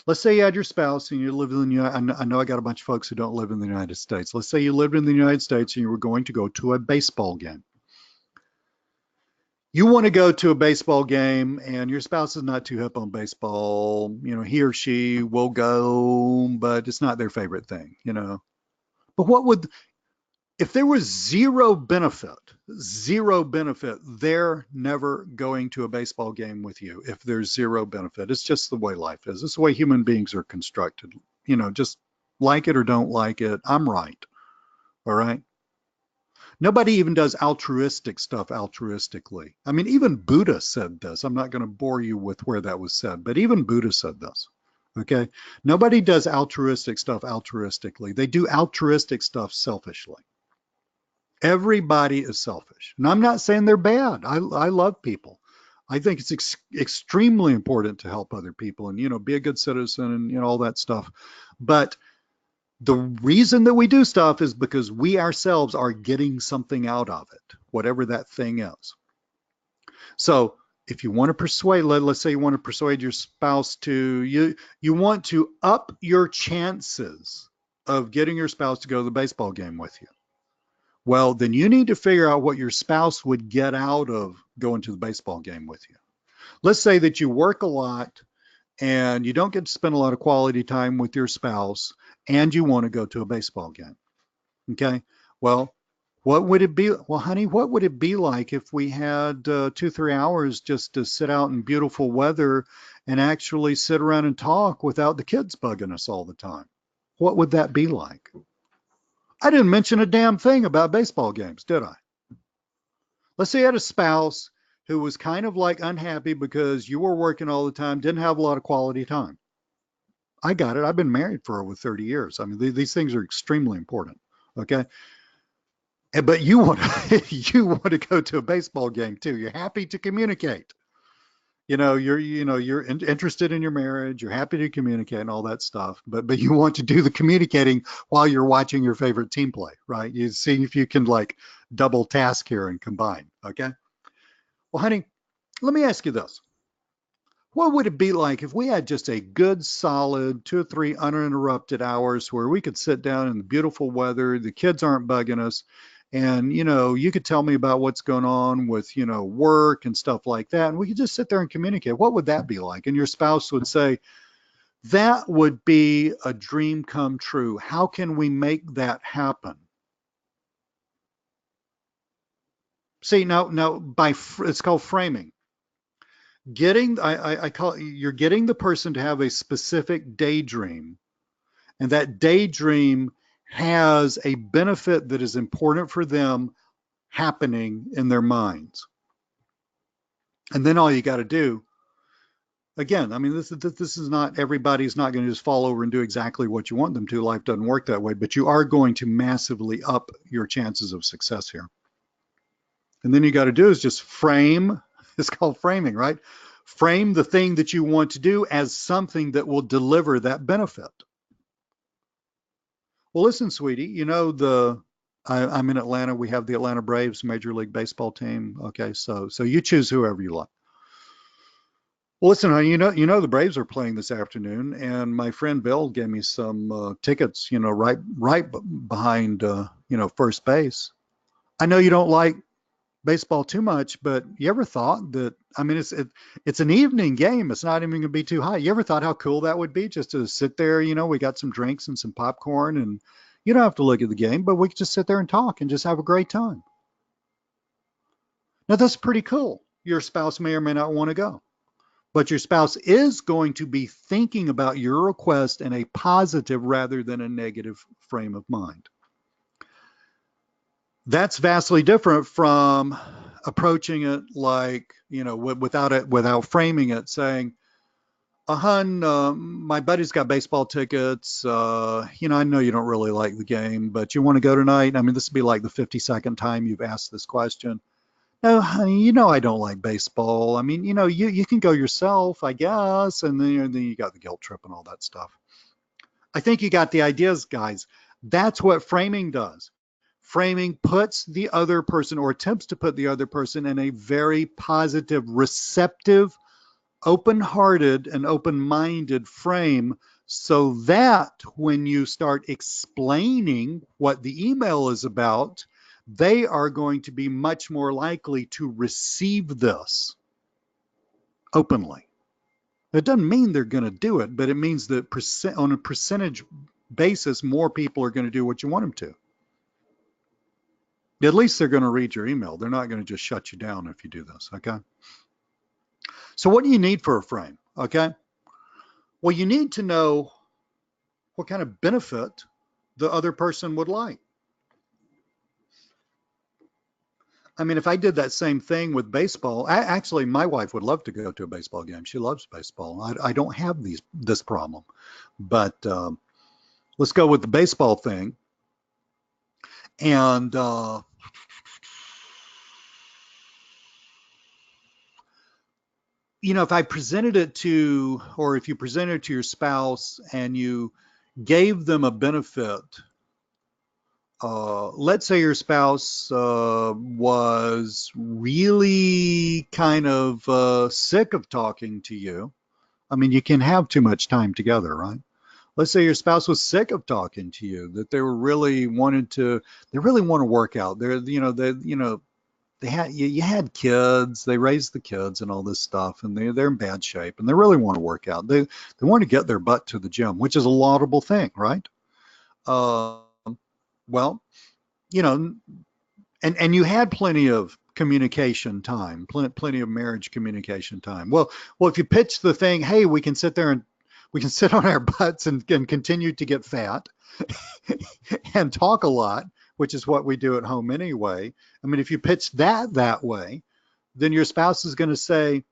Let's say you had your spouse and you live in the United States. I know I got a bunch of folks who don't live in the United States. Let's say you lived in the United States and you were going to go to a baseball game. You want to go to a baseball game and your spouse is not too hip on baseball. He or she will go, but it's not their favorite thing, But if there was zero benefit, they're never going to a baseball game with you if there's zero benefit. It's just the way life is. It's the way human beings are constructed. Just like it or don't like it, I'm right. All right? Nobody even does altruistic stuff altruistically. I mean, even Buddha said this. I'm not going to bore you with where that was said, but even Buddha said this. Okay? Nobody does altruistic stuff altruistically. They do altruistic stuff selfishly. Everybody is selfish. And I'm not saying they're bad. I love people. I think it's extremely important to help other people and, be a good citizen and, all that stuff. But the reason that we do stuff is because we ourselves are getting something out of it, whatever that thing is. So if you want to persuade, let's say you want to persuade your spouse to, you want to up your chances of getting your spouse to go to the baseball game with you. Well, then you need to figure out what your spouse would get out of going to the baseball game with you. Let's say that you work a lot and you don't get to spend a lot of quality time with your spouse and you want to go to a baseball game. Okay. Well, what would it be? Well, honey, what would it be like if we had 2-3 hours just to sit out in beautiful weather and actually sit around and talk without the kids bugging us all the time? What would that be like? I didn't mention a damn thing about baseball games, did I? Let's say you had a spouse who was kind of like unhappy because you were working all the time, didn't have a lot of quality time. I got it. I've been married for over 30 years. I mean, these things are extremely important. Okay. But you want to go to a baseball game too. You're happy to communicate. You're interested in your marriage. You're happy to communicate and all that stuff. But you want to do the communicating while you're watching your favorite team play, right? You see if you can like double task here and combine. Okay. Well, honey, let me ask you this. What would it be like if we had just a good, solid 2 or 3 uninterrupted hours where we could sit down in the beautiful weather, the kids aren't bugging us, and, you could tell me about what's going on with, work and stuff like that, and we could just sit there and communicate. What would that be like? And your spouse would say, that would be a dream come true. How can we make that happen? See, now, it's called framing. You're getting the person to have a specific daydream, and that daydream has a benefit that is important for them happening in their minds. And then all you got to do, again, I mean, this is not, everybody's not going to just fall over and do exactly what you want them to. Life doesn't work that way, but you are going to massively up your chances of success here. And then you got to do is just frame. It's called framing, right? Frame the thing that you want to do as something that will deliver that benefit. Well, listen, sweetie, you know, I'm in Atlanta. We have the Atlanta Braves, Major League Baseball team. Okay, so you choose whoever you like. Well, listen, honey, you know the Braves are playing this afternoon, and my friend Bill gave me some tickets, you know, right behind, you know, first base. I know you don't like baseball too much, but you ever thought that, I mean, it's an evening game. It's not even going to be too hot. You ever thought how cool that would be just to sit there? You know, we got some drinks and some popcorn, and you don't have to look at the game, but we could just sit there and talk and just have a great time. Now, that's pretty cool. Your spouse may or may not want to go, but your spouse is going to be thinking about your request in a positive rather than a negative frame of mind. That's vastly different from approaching it like, you know, without framing it, saying, hun, my buddy's got baseball tickets. You know, I know you don't really like the game, but you want to go tonight? I mean, this would be like the 52nd time you've asked this question. No, honey, you know I don't like baseball. I mean, you know, you can go yourself, I guess, and then you got the guilt trip and all that stuff. I think you got the ideas, guys. That's what framing does. Framing puts the other person, or attempts to put the other person, in a very positive, receptive, open-hearted, and open-minded frame, so that when you start explaining what the email is about, they are going to be much more likely to receive this openly. It doesn't mean they're going to do it, but it means that on a percentage basis, more people are going to do what you want them to. At least they're going to read your email. They're not going to just shut you down if you do this, okay? So what do you need for a frame, okay? Well, you need to know what kind of benefit the other person would like. I mean, if I did that same thing with baseball, actually, my wife would love to go to a baseball game. She loves baseball. I don't have this problem, but let's go with the baseball thing. And you know, if I presented it to, or if you presented it to your spouse and you gave them a benefit, let's say your spouse was really kind of sick of talking to you. I mean, you can have too much time together, right? Let's say your spouse was sick of talking to you, that they were really they really want to work out. They had you had kids, they raised the kids and all this stuff, and they're in bad shape, and they really want to work out. They want to get their butt to the gym, which is a laudable thing, right? Uh, well, you know, and you had plenty of communication time, plenty of marriage communication time. Well, if you pitch the thing, hey, we can sit there and we can sit on our butts and continue to get fat and talk a lot, which is what we do at home anyway. I mean, if you pitch that way, then your spouse is going to say,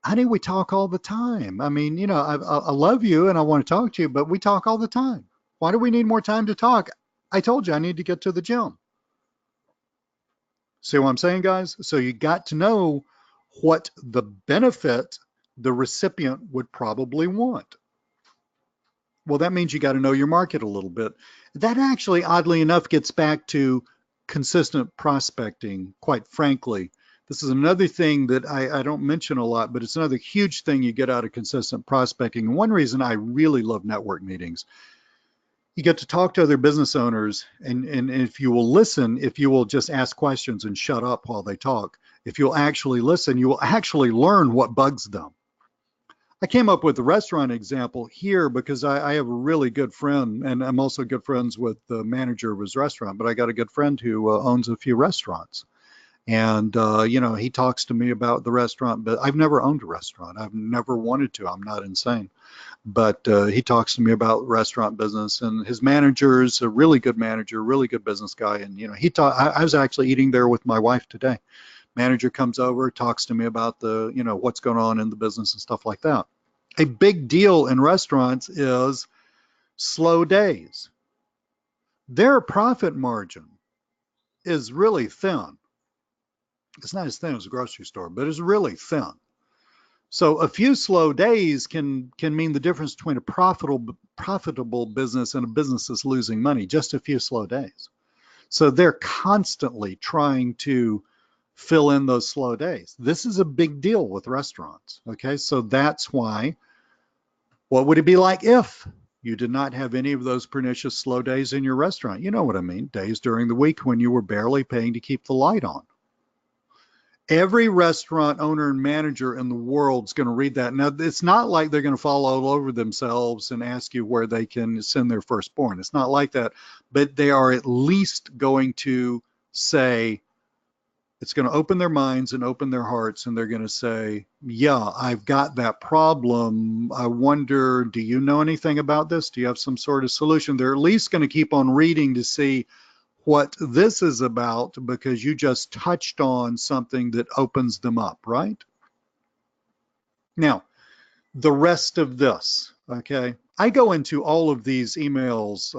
honey, we talk all the time. I mean, you know, I love you and I want to talk to you, but we talk all the time. Why do we need more time to talk? I told you I need to get to the gym. See what I'm saying, guys? So you got to know what the benefit the recipient would probably want. Well, that means you got to know your market a little bit. That actually, oddly enough, gets back to consistent prospecting, quite frankly. This is another thing that I don't mention a lot, but it's another huge thing you get out of consistent prospecting. And one reason I really love network meetings, you get to talk to other business owners, and if you will listen, if you will just ask questions and shut up while they talk, if you'll actually listen, you will actually learn what bugs them. I came up with the restaurant example here because I have a really good friend, and I'm also good friends with the manager of his restaurant, but I got a good friend who owns a few restaurants. And, you know, he talks to me about the restaurant, but I've never owned a restaurant. I've never wanted to. I'm not insane. But he talks to me about restaurant business, and his manager is a really good manager, really good business guy. And, you know, I was actually eating there with my wife today. Manager comes over, talks to me about you know, what's going on in the business and stuff like that. A big deal in restaurants is slow days. Their profit margin is really thin. It's not as thin as a grocery store, but it's really thin. So a few slow days can mean the difference between a profitable business and a business that's losing money, just a few slow days. So they're constantly trying to fill in those slow days. This is a big deal with restaurants. Okay, so that's why, what would it be like if you did not have any of those pernicious slow days in your restaurant? You know what I mean, days during the week when you were barely paying to keep the light on. Every restaurant owner and manager in the world is going to read that. Now, it's not like they're going to fall all over themselves and ask you where they can send their firstborn. It's not like that, but they are at least going to say, it's going to open their minds and open their hearts, and they're going to say, yeah, I've got that problem. I wonder, do you know anything about this? Do you have some sort of solution? They're at least going to keep on reading to see what this is about, because you just touched on something that opens them up, right? Now, the rest of this, okay? I go into all of these emails,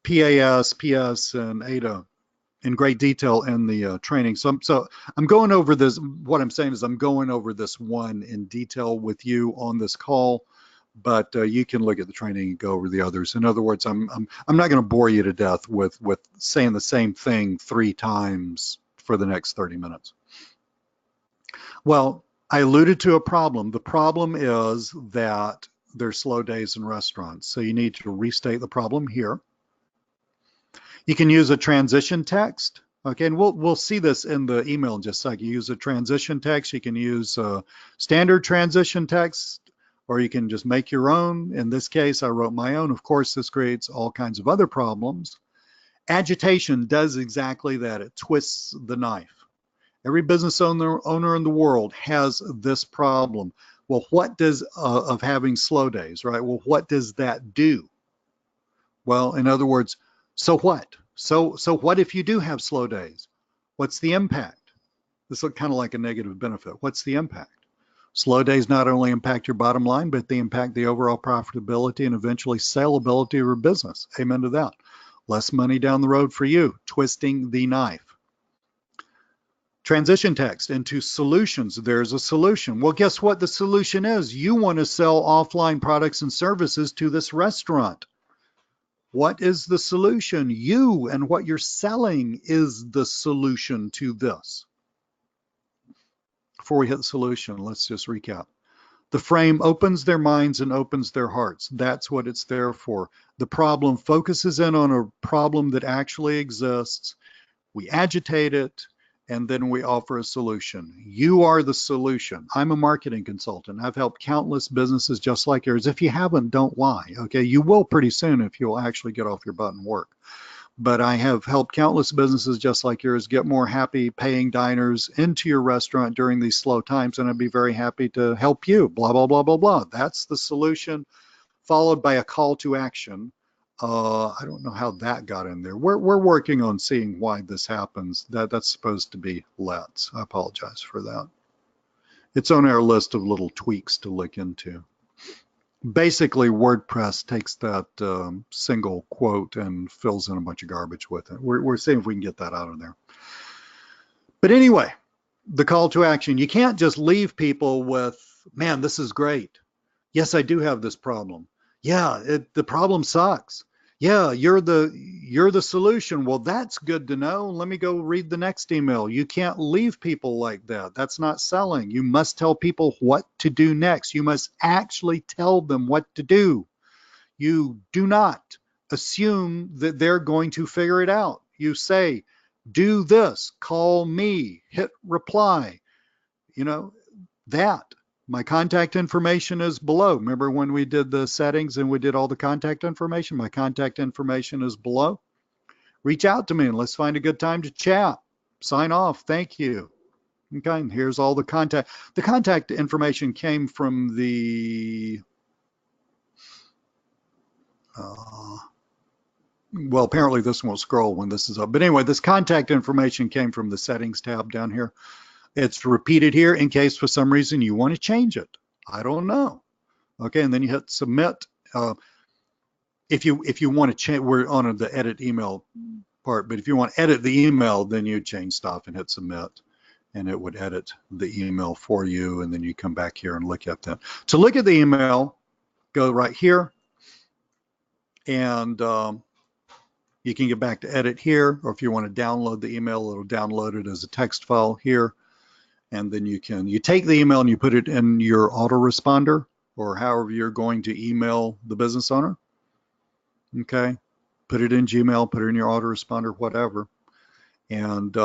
PAS, PS, and ADA in great detail in the training. So I'm going over this. What I'm saying is I'm going over this one in detail with you on this call, but you can look at the training and go over the others. In other words, I'm not going to bore you to death with saying the same thing 3 times for the next 30 minutes. Well, I alluded to a problem. The problem is that there's slow days in restaurants. So you need to restate the problem here. You can use a transition text. Okay, and we'll see this in the email in just a second. You use a transition text. You can use a standard transition text, or you can just make your own. In this case, I wrote my own. Of course, this creates all kinds of other problems. Agitation does exactly that. It twists the knife. Every business owner in the world has this problem. Well, what does of having slow days, right? Well, what does that do? Well, in other words, so what? So what if you do have slow days? What's the impact? This looks kind of like a negative benefit. What's the impact? Slow days not only impact your bottom line, but they impact the overall profitability and eventually saleability of your business. Amen to that. Less money down the road for you, twisting the knife. Transition text into solutions. There's a solution. Well, guess what the solution is? You want to sell offline products and services to this restaurant. What is the solution? You and what you're selling is the solution to this. Before we hit the solution, let's just recap. The frame opens their minds and opens their hearts. That's what it's there for. The problem focuses in on a problem that actually exists. We agitate it, and then we offer a solution. You are the solution. I'm a marketing consultant. I've helped countless businesses just like yours. If you haven't, don't lie, okay? You will pretty soon if you'll actually get off your butt and work. But I have helped countless businesses just like yours get more happy paying diners into your restaurant during these slow times, and I'd be very happy to help you, blah, blah, blah, blah, blah. That's the solution, followed by a call to action. I don't know how that got in there. We're working on seeing why this happens. That's supposed to be let's. I apologize for that. It's on our list of little tweaks to look into. Basically, WordPress takes that single quote and fills in a bunch of garbage with it. We're seeing if we can get that out of there. But anyway, the call to action. You can't just leave people with, man, this is great. Yes, I do have this problem. Yeah, the problem sucks. Yeah, you're the solution. Well, that's good to know. Let me go read the next email. You can't leave people like that. That's not selling. You must tell people what to do next. You must actually tell them what to do. You do not assume that they're going to figure it out. You say, do this, call me, hit reply. You know, that. My contact information is below. Remember when we did the settings and we did all the contact information? My contact information is below. Reach out to me and let's find a good time to chat. Sign off. Thank you. Okay, and here's all the contact. The contact information came from the, well, apparently this won't scroll when this is up. But anyway, this contact information came from the settings tab down here. It's repeated here in case for some reason you want to change it. I don't know. Okay, and then you hit submit. If you want to change, we're on the edit email part, but if you want to edit the email, then you change stuff and hit submit. and it would edit the email for you, and then you come back here and look at that. To look at the email, go right here, and you can get back to edit here, or if you want to download the email, it'll download it as a text file here, and then you take the email and you put it in your autoresponder, or however you're going to email the business owner. Okay, put it in Gmail, put it in your autoresponder, whatever, and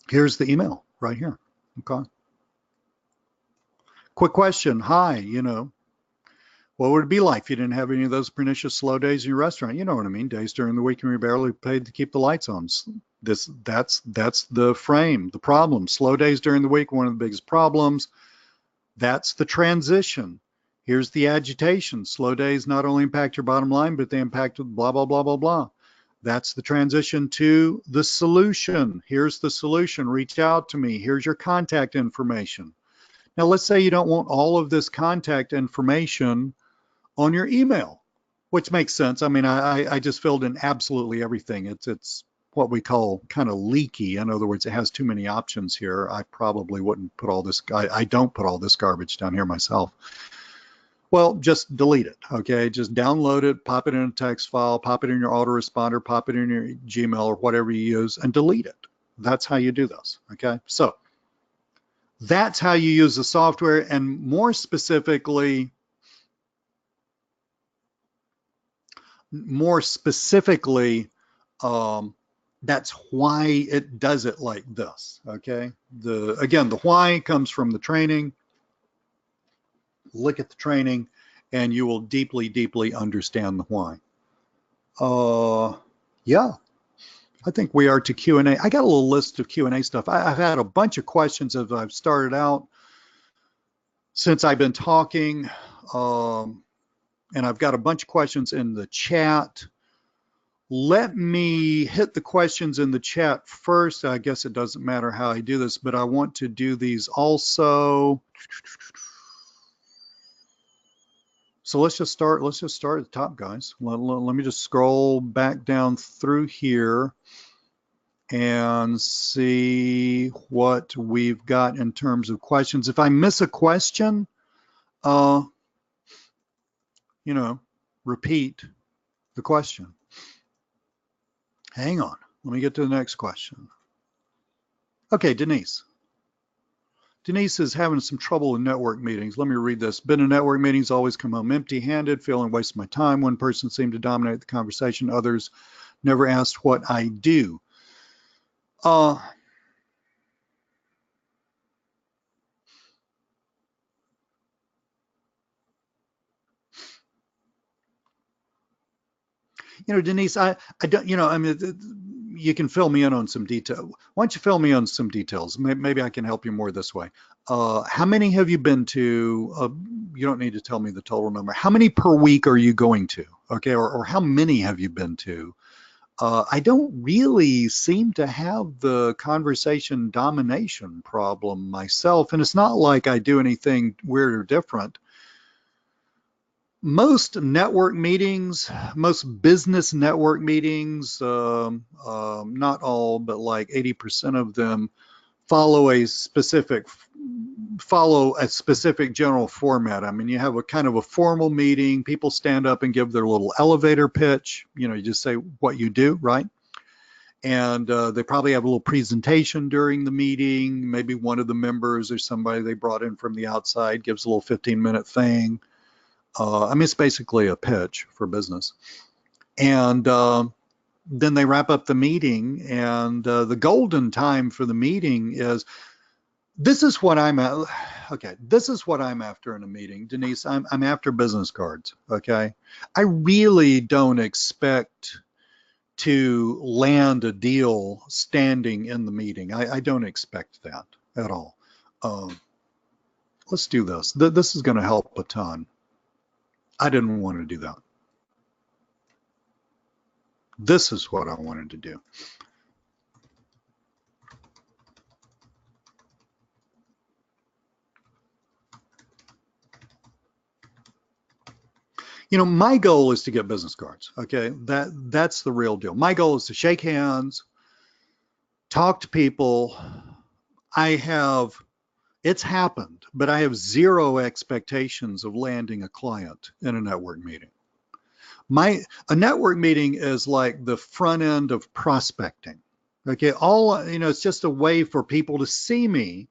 here's the email right here. Okay. Quick question. Hi, what would it be like if you didn't have any of those pernicious slow days in your restaurant? You know what I mean? Days during the week when you're barely paid to keep the lights on. That's the frame, the problem. Slow days during the week, one of the biggest problems. That's the transition. Here's the agitation. Slow days not only impact your bottom line, but they impact blah, blah, blah, blah, blah. That's the transition to the solution. Here's the solution. Reach out to me. Here's your contact information. Now, let's say you don't want all of this contact information on your email, which makes sense. I mean, I just filled in absolutely everything. It's what we call kind of leaky. In other words, it has too many options here. I probably wouldn't put all this, I don't put all this garbage down here myself. Well, just delete it, okay? Just download it, pop it in a text file, pop it in your autoresponder, pop it in your Gmail or whatever you use, and delete it. That's how you do this, okay? So that's how you use the software, and more specifically, that's why it does it like this, okay? Again, the why comes from the training. Look at the training, and you will deeply, deeply understand the why. Yeah, I think we are to Q&A. I got a little list of Q&A stuff. I've had a bunch of questions as I've started out since I've been talking, and I've got a bunch of questions in the chat. Let me hit the questions in the chat first. I guess it doesn't matter how I do this, but I want to do these also. So let's just start at the top, guys. Let me just scroll back down through here and see what we've got in terms of questions. If I miss a question, repeat the question. Hang on, let me get to the next question. Okay, Denise. Denise is having some trouble in network meetings. Let me read this. Been in network meetings, always come home empty-handed, feeling wasted my time. One person seemed to dominate the conversation. Others never asked what I do. Denise, I don't, I mean, you can fill me in on some detail. Why don't you fill me on some details? Maybe I can help you more this way. How many have you been to? You don't need to tell me the total number. How many per week are you going to? Okay, or how many have you been to? I don't really seem to have the conversation domination problem myself, and it's not like I do anything weird or different. Most network meetings, most business network meetings, not all, but like 80% of them follow a specific general format. I mean, you have a kind of a formal meeting. People stand up and give their little elevator pitch. You just say what you do, right? And they probably have a little presentation during the meeting. Maybe one of the members or somebody they brought in from the outside gives a little 15-minute thing. I mean, it's basically a pitch for business. And then they wrap up the meeting, and the golden time for the meeting is, this is what I'm at. Okay, this is what I'm after in a meeting, Denise. I'm after business cards, okay? I really don't expect to land a deal standing in the meeting. I don't expect that at all. Let's do this. This is going to help a ton. I didn't want to do that. This is what I wanted to do. My goal is to get business cards, okay? That's the real deal. My goal is to shake hands, talk to people, it's happened, but I have zero expectations of landing a client in a network meeting. A network meeting is like the front end of prospecting. Okay, it's just a way for people to see me,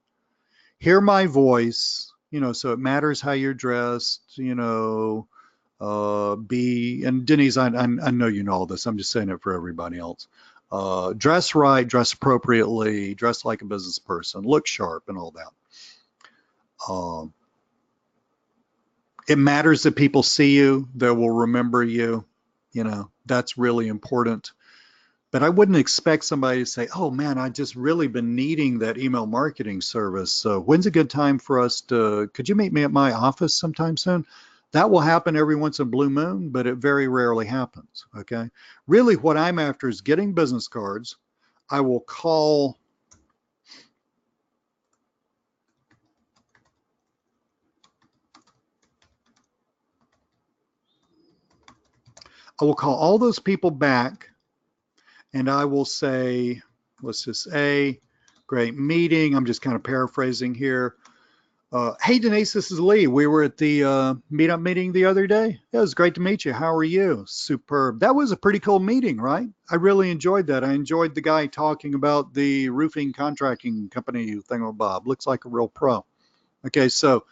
hear my voice, so it matters how you're dressed, and Denise, I know you know all this. I'm just saying it for everybody else. Dress right, dress appropriately, dress like a business person, look sharp and all that. It matters that people see you, they will remember you, that's really important. But I wouldn't expect somebody to say, oh man, I just really been needing that email marketing service. So when's a good time for us could you meet me at my office sometime soon? That will happen every once in a blue moon, but it very rarely happens, okay? Really what I'm after is getting business cards. I will call all those people back, and I will say, let's just say, great meeting. I'm just kind of paraphrasing here. Hey, Denise, this is Lee. We were at the meetup meeting the other day. It was great to meet you. How are you? Superb. That was a pretty cool meeting, right? I really enjoyed that. I enjoyed the guy talking about the roofing contracting company thingamabob. Looks like a real pro. Okay, so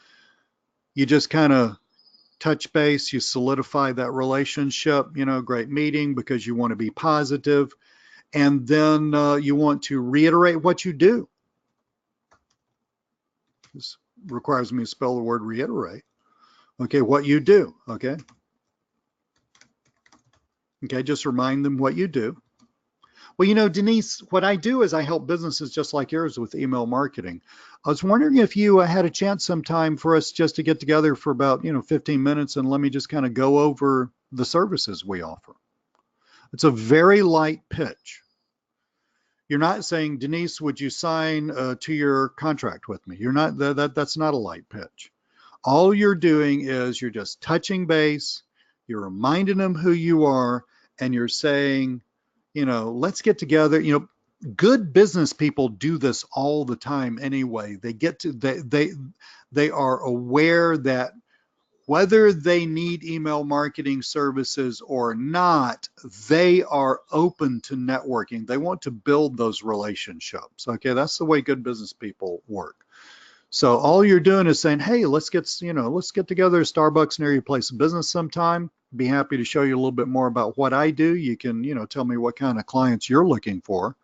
you just kind of touch base, you solidify that relationship, great meeting because you want to be positive. And then you want to reiterate what you do. This requires me to spell the word reiterate. Okay, what you do, okay? Okay, just remind them what you do. Well, Denise, what I do is I help businesses just like yours with email marketing. I was wondering if you had a chance sometime for us just to get together for about, 15 minutes and let me just kind of go over the services we offer. It's a very light pitch. You're not saying, Denise, would you sign a 2-year contract with me? You're not, that's not a light pitch. All you're doing is you're just touching base, you're reminding them who you are, and you're saying, let's get together. Good business people do this all the time anyway. They are aware that whether they need email marketing services or not, they are open to networking. They want to build those relationships. Okay, that's the way good business people work. So all you're doing is saying, hey, let's get together at Starbucks near your place of business sometime. Be happy to show you a little bit more about what I do. You can, tell me what kind of clients you're looking for.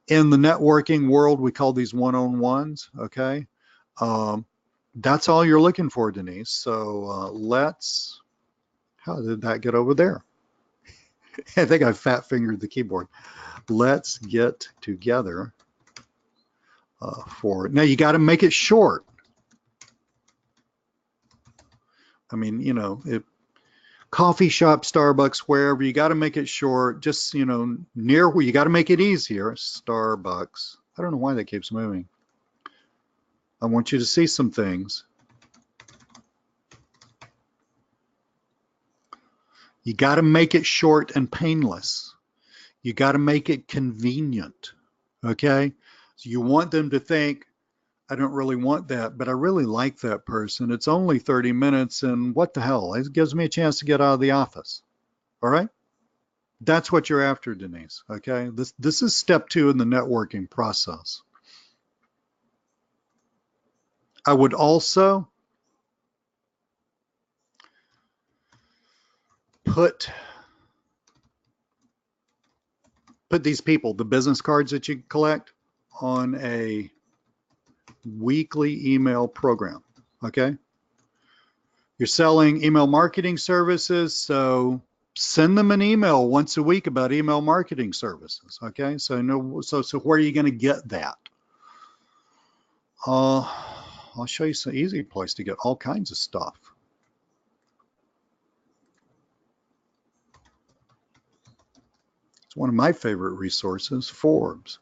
In the networking world, we call these one-on-ones, okay? That's all you're looking for, Denise. So how did that get over there? I think I fat fingered the keyboard. Let's get together now you got to make it short. I mean, coffee shop, Starbucks, wherever, you got to make it short. Just, near where you got to make it easier. Starbucks. I don't know why that keeps moving. I want you to see some things. You got to make it short and painless. You got to make it convenient. Okay? So you want them to think, I don't really want that, but I really like that person. It's only 30 minutes and what the hell? It gives me a chance to get out of the office. All right? That's what you're after, Denise. Okay? This is step 2 in the networking process. I would also put these people, the business cards that you collect, on a weekly email program. Okay? You're selling email marketing services, so send them an email once a week about email marketing services. Okay, so where are you going to get that? I'll show you some easy place to get all kinds of stuff. It's one of my favorite resources, Forbes.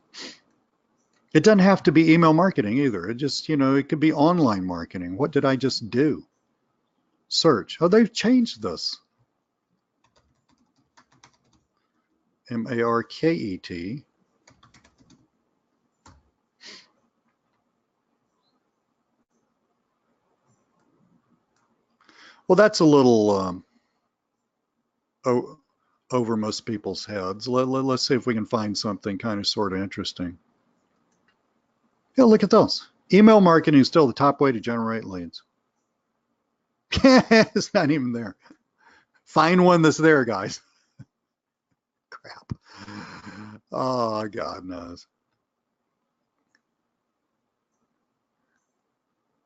It doesn't have to be email marketing either. It just, it could be online marketing. What did I just do? Search. Oh, they've changed this. Market. Well, that's a little over most people's heads. Let's see if we can find something kind of sort of interesting. Yeah, look at those. Email marketing is still the top way to generate leads. It's not even there. Find one that's there, guys. Crap. Oh, God knows.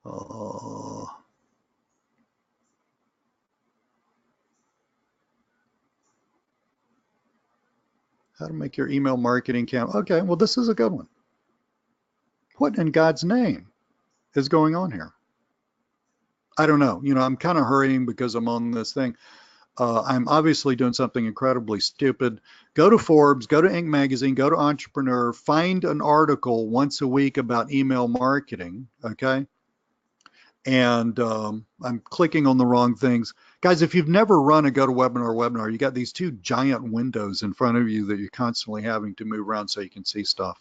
Oh. How to make your email marketing count. Okay, well, this is a good one. What in God's name is going on here? I don't know. You know, I'm kind of hurrying because I'm on this thing. I'm obviously doing something incredibly stupid. Go to Forbes, go to Inc. Magazine, go to Entrepreneur, find an article once a week about email marketing, okay? And I'm clicking on the wrong things. Guys, if you've never run a GoToWebinar webinar, you got these two giant windows in front of you that you're constantly having to move around so you can see stuff,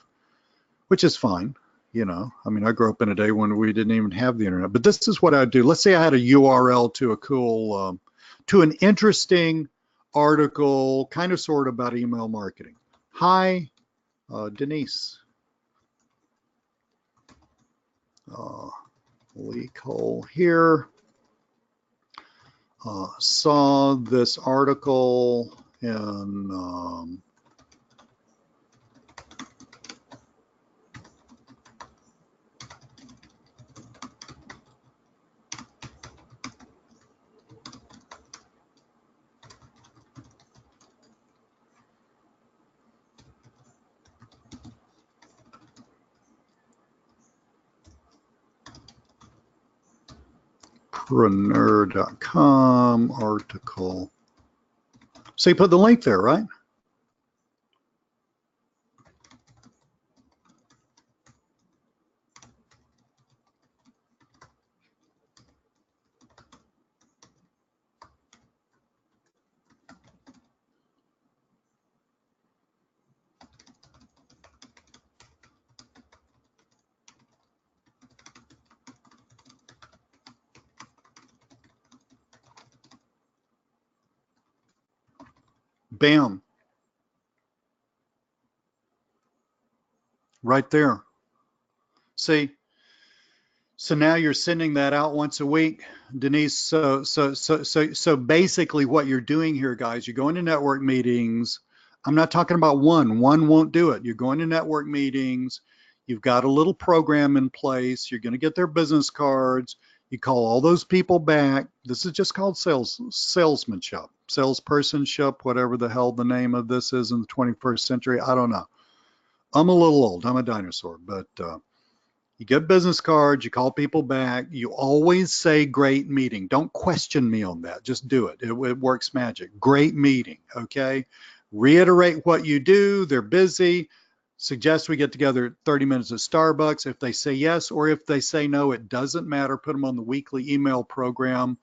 which is fine. You know, I mean, I grew up in a day when we didn't even have the internet, but this is what I'd do. Let's say I had a URL to a cool, to an interesting article, kind of sort of about email marketing. Hi, Denise. Lee Cole here. Saw this article in Entrepreneur.com article. So you put the link there, right? Bam. Right there. See, so now you're sending that out once a week, Denise. So basically what you're doing here, guys, you're going to network meetings. I'm not talking about one. One won't do it. You're going to network meetings. You've got a little program in place. You're going to get their business cards. You call all those people back. This is just called salesmanship, salespersonship, whatever the hell the name of this is in the 21st century. I don't know. I'm a little old. I'm a dinosaur, but you get business cards, you call people back, you always say great meeting. Don't question me on that. Just do it. It works magic. Great meeting, okay? Reiterate what you do. They're busy. Suggest we get together 30 minutes at Starbucks. If they say yes, or if they say no, it doesn't matter. Put them on the weekly email program.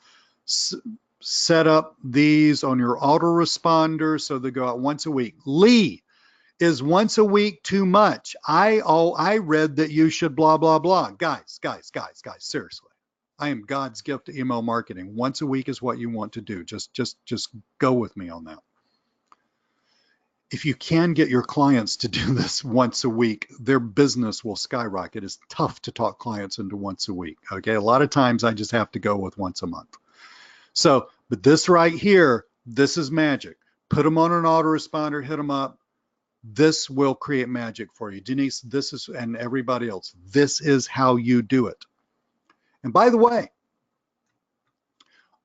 Set up these on your autoresponder so they go out once a week. Lee, is once a week too much? I read that you should blah, blah, blah. Guys, seriously. I am God's gift to email marketing. Once a week is what you want to do. Just go with me on that. If you can get your clients to do this once a week, their business will skyrocket. It's tough to talk clients into once a week. Okay, a lot of times I just have to go with once a month. So, but this right here, this is magic. Put them on an autoresponder, hit them up. This will create magic for you. Denise, this is, and everybody else, this is how you do it. And by the way,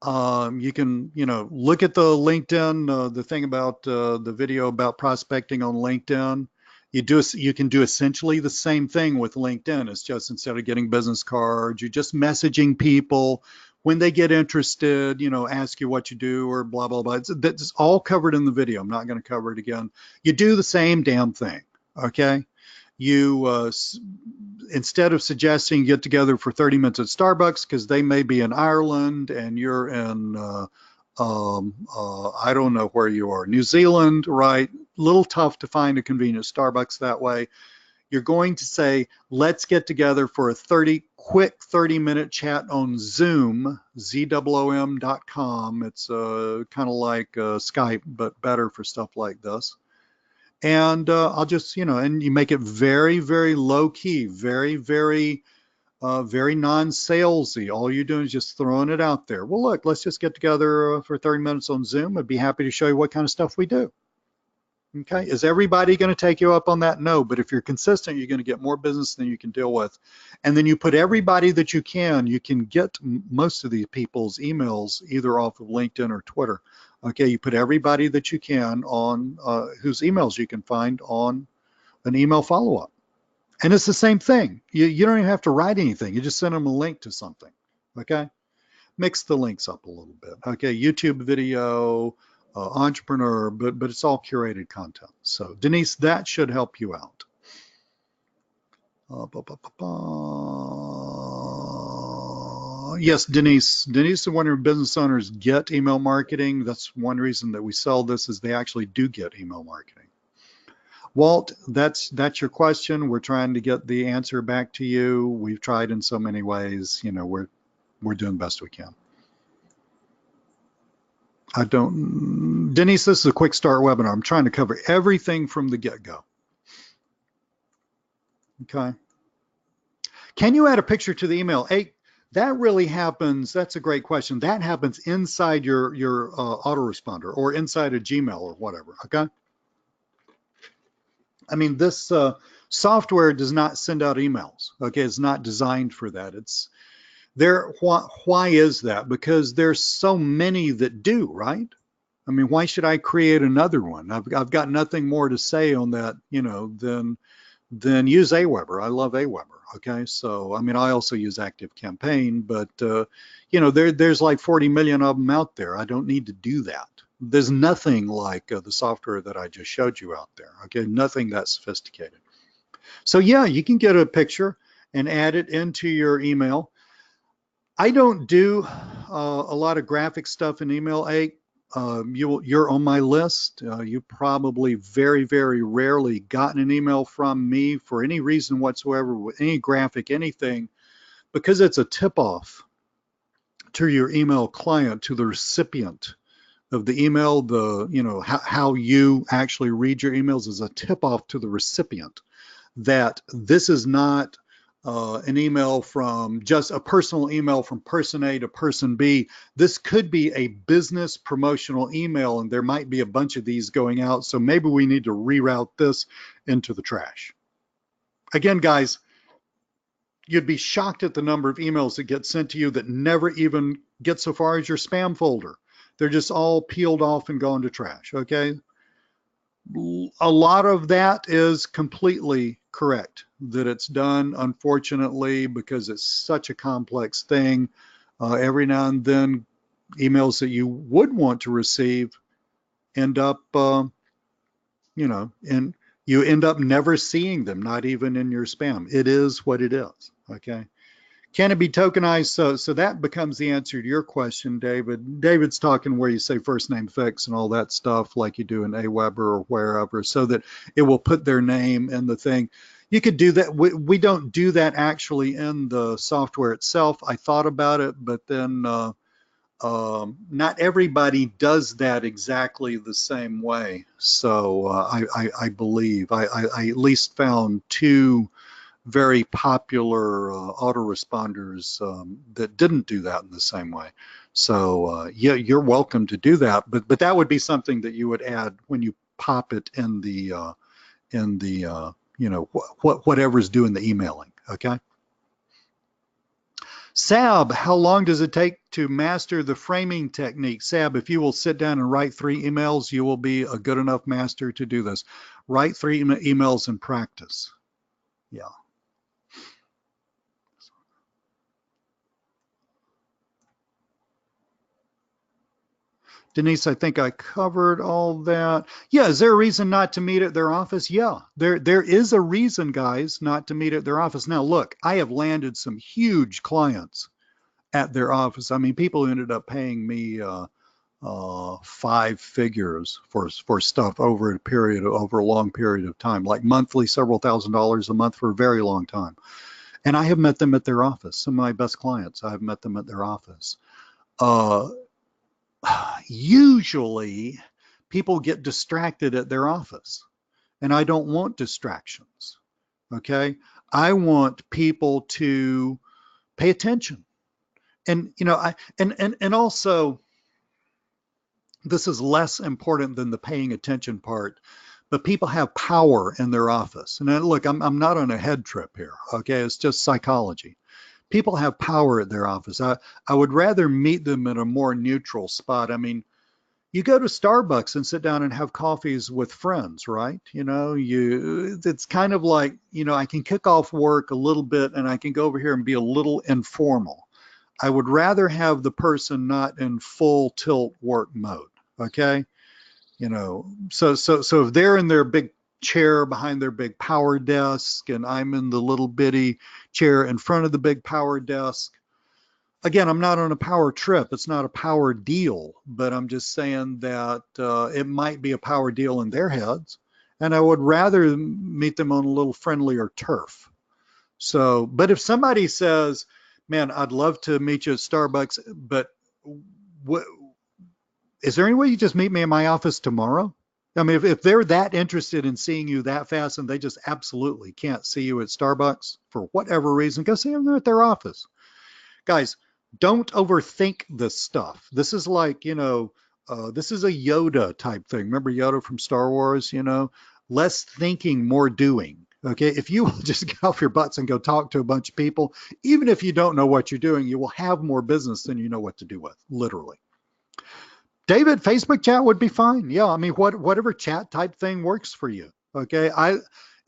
you can, look at the LinkedIn, the thing about the video about prospecting on LinkedIn. You can do essentially the same thing with LinkedIn. It's just instead of getting business cards, you're just messaging people. When they get interested, ask you what you do or blah, blah, blah. It's all covered in the video. I'm not going to cover it again. You do the same damn thing, okay? You, instead of suggesting get together for 30 minutes at Starbucks, because they may be in Ireland and you're in, I don't know where you are, New Zealand, right? A little tough to find a convenient Starbucks that way. You're going to say, let's get together for a quick 30-minute chat on Zoom, ZOOM.com. It's kind of like Skype, but better for stuff like this. And I'll just, and you make it very, very low key, very, very non-salesy. All you're doing is just throwing it out there. Well, look, let's just get together for 30 minutes on Zoom. I'd be happy to show you what kind of stuff we do. Okay, is everybody going to take you up on that? No, but if you're consistent, you're going to get more business than you can deal with. And then you put everybody that you can get most of these people's emails either off of LinkedIn or Twitter. Okay, you put everybody that you can on whose emails you can find on an email follow-up. And it's the same thing. You don't even have to write anything. You just send them a link to something. Okay, mix the links up a little bit. Okay, YouTube video, entrepreneur, but it's all curated content. So Denise, that should help you out. Yes, Denise is wondering, business owners get email marketing. That's one reason that we sell this, is they actually do get email marketing. Walt, that's your question. We're trying to get the answer back to you. We've tried in so many ways. We're doing the best we can. Denise, this is a quick start webinar. I'm trying to cover everything from the get-go. Okay. Can you add a picture to the email? Hey, that really happens. That's a great question. That happens inside your autoresponder or inside a Gmail or whatever. Okay. I mean, this software does not send out emails. Okay, it's not designed for that. It's there. Why is that? Because there's so many that do, right? I mean, why should I create another one? I've got nothing more to say on that, than use Aweber. I love Aweber. Okay, so I mean, I also use ActiveCampaign, but there's like 40 million of them out there. I don't need to do that. There's nothing like the software that I just showed you out there. Okay, nothing that sophisticated. So yeah, you can get a picture and add it into your email. I don't do a lot of graphic stuff in email. You're on my list. You probably very, very rarely gotten an email from me for any reason whatsoever with any graphic, anything, because it's a tip-off to your email client, to the recipient of the email. How you actually read your emails is a tip-off to the recipient that this is not an email from just a personal email from person A to person B. This could be a business promotional email, and there might be a bunch of these going out. So maybe we need to reroute this into the trash. Again, guys, you'd be shocked at the number of emails that get sent to you that never even get so far as your spam folder. They're just all peeled off and gone to trash, okay? A lot of that is completely correct, that it's done, unfortunately, because it's such a complex thing. Every now and then, emails that you would want to receive end up, and you end up never seeing them, not even in your spam. It is what it is, okay? Can it be tokenized? So that becomes the answer to your question, David. David's talking where you say first name fix and all that stuff like you do in Aweber or wherever, so that it will put their name in the thing. You could do that. We don't do that actually in the software itself. I thought about it, but then not everybody does that exactly the same way. So I believe I at least found two very popular autoresponders that didn't do that in the same way. So yeah, you're welcome to do that, but that would be something that you would add when you pop it in the whatever's doing the emailing. Okay. Sab, how long does it take to master the framing technique? Sab, if you will sit down and write 3 emails, you will be a good enough master to do this. Write 3 emails and practice. Yeah. Denise, I think I covered all that. Yeah, is there a reason not to meet at their office? Yeah, there is a reason, guys, not to meet at their office. Now, look, I have landed some huge clients at their office. I mean, people who ended up paying me five figures for stuff over a long period of time, like monthly, several $1,000s a month for a very long time. And I have met them at their office. Some of my best clients, I've met them at their office. Usually people get distracted at their office, and I don't want distractions. Okay. I want people to pay attention. And, and also, this is less important than the paying attention part, but people have power in their office. And look, I'm not on a head trip here. Okay. It's just psychology. People have power at their office. I would rather meet them in a more neutral spot. I mean, you go to Starbucks and sit down and have coffees with friends, right? It's kind of like, I can kick off work a little bit and I can go over here and be a little informal. I would rather have the person not in full tilt work mode. Okay. So if they're in their big chair behind their big power desk and I'm in the little bitty chair in front of the big power desk, again, I'm not on a power trip. It's not a power deal, but I'm just saying that it might be a power deal in their heads. And I would rather meet them on a little friendlier turf. So, but if somebody says, man, I'd love to meet you at Starbucks, but is there any way you just meet me in my office tomorrow? I mean, if they're that interested in seeing you that fast and they just absolutely can't see you at Starbucks for whatever reason, go see them at their office. Guys, don't overthink this stuff. This is like, this is a Yoda type thing. Remember Yoda from Star Wars, less thinking, more doing. Okay, if you will just get off your butts and go talk to a bunch of people, even if you don't know what you're doing, you will have more business than you know what to do with, literally. David, Facebook chat would be fine. Yeah, I mean, whatever chat type thing works for you. Okay,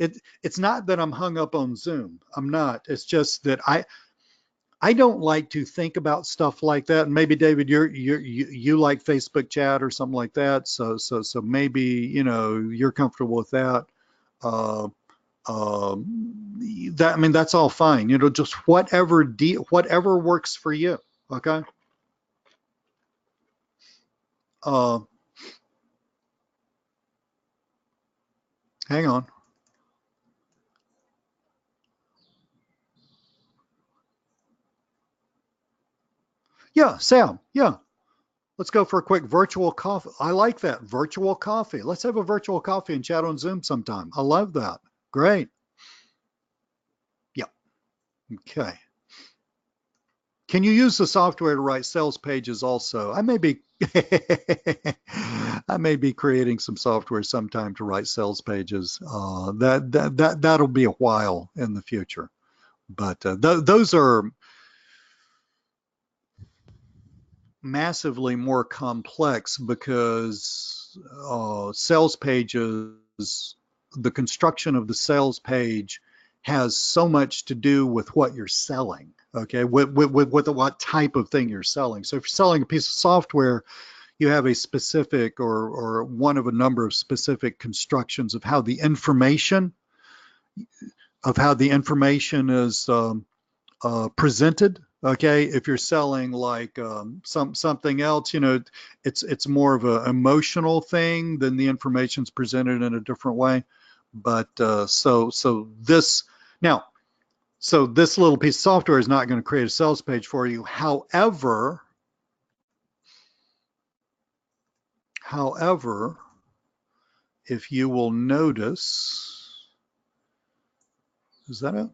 it's not that I'm hung up on Zoom. I'm not. It's just that I don't like to think about stuff like that. And maybe David, you like Facebook chat or something like that. So maybe you're comfortable with that. I mean, that's all fine. Just whatever works for you. Okay. Hang on. Yeah, Sam. Yeah. Let's go for a quick virtual coffee. I like that. Virtual coffee. Let's have a virtual coffee and chat on Zoom sometime. I love that. Great. Yeah. Okay. Can you use the software to write sales pages also? I may be I may be creating some software sometime to write sales pages. That'll be a while in the future. But those are massively more complex because sales pages, the construction of the sales page has so much to do with what you're selling, okay, with what type of thing you're selling. So if you're selling a piece of software, you have a specific or one of a number of specific constructions of how the information is presented. Okay, if you're selling like something else, it's more of an emotional thing, then the information's presented in a different way. But so this little piece of software is not going to create a sales page for you. However, if you will notice, is that it?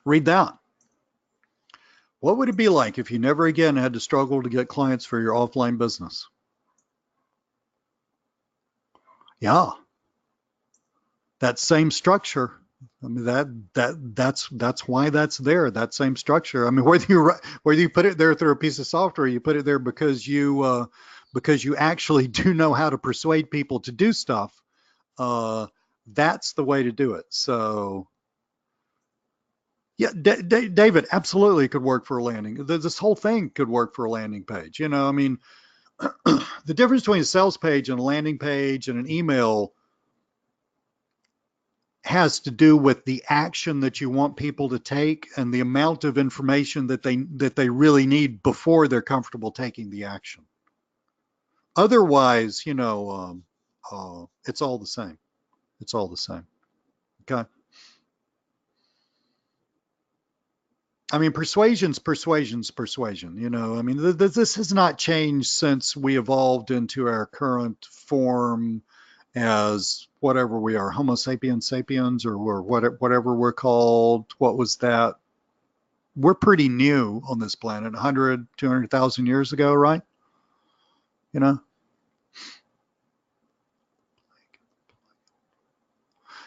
Read that. What would it be like if you never again had to struggle to get clients for your offline business? Yeah, that same structure. I mean, that's why that's there. That same structure. I mean, whether you put it there through a piece of software, you put it there because you actually do know how to persuade people to do stuff. That's the way to do it. So yeah, David, absolutely could work for a landing. This whole thing could work for a landing page. I mean, the difference between a sales page and a landing page and an email has to do with the action that you want people to take and the amount of information that they really need before they're comfortable taking the action. Otherwise, it's all the same. It's all the same. Okay. I mean, persuasion's persuasion. I mean, this has not changed since we evolved into our current form as whatever we are, Homo sapiens sapiens, or whatever we're called. What was that? We're pretty new on this planet, 100, 200,000 years ago, right? You know?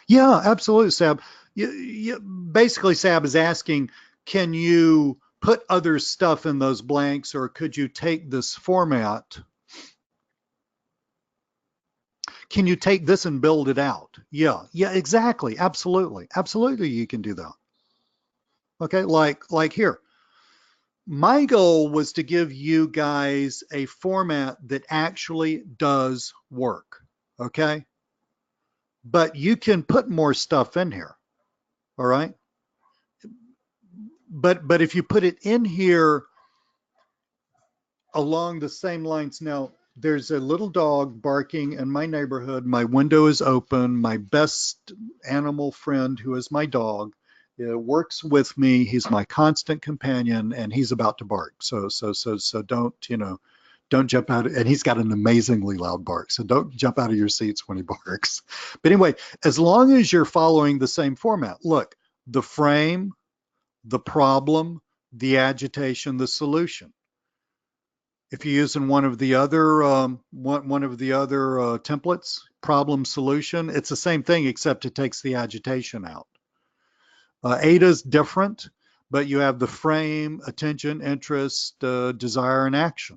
Yeah, absolutely, Sab. Basically, Sab is asking, can you put other stuff in those blanks, or could you take this format? Can you take this and build it out? Yeah, exactly. Absolutely, you can do that. Okay, like here. My goal was to give you guys a format that actually does work. Okay, but you can put more stuff in here. All right. But if you put it in here along the same lines, now there's a little dog barking in my neighborhood. My window is open. My best animal friend, who is my dog, works with me. He's my constant companion, and he's about to bark. So don't jump out. And he's got an amazingly loud bark. So don't jump out of your seats when he barks. But anyway, as long as you're following the same format, look, the frame, the problem, the agitation, the solution. If you're using one of the other templates, problem solution, it's the same thing except it takes the agitation out. Ada's different, but you have the frame, attention, interest, desire, and action.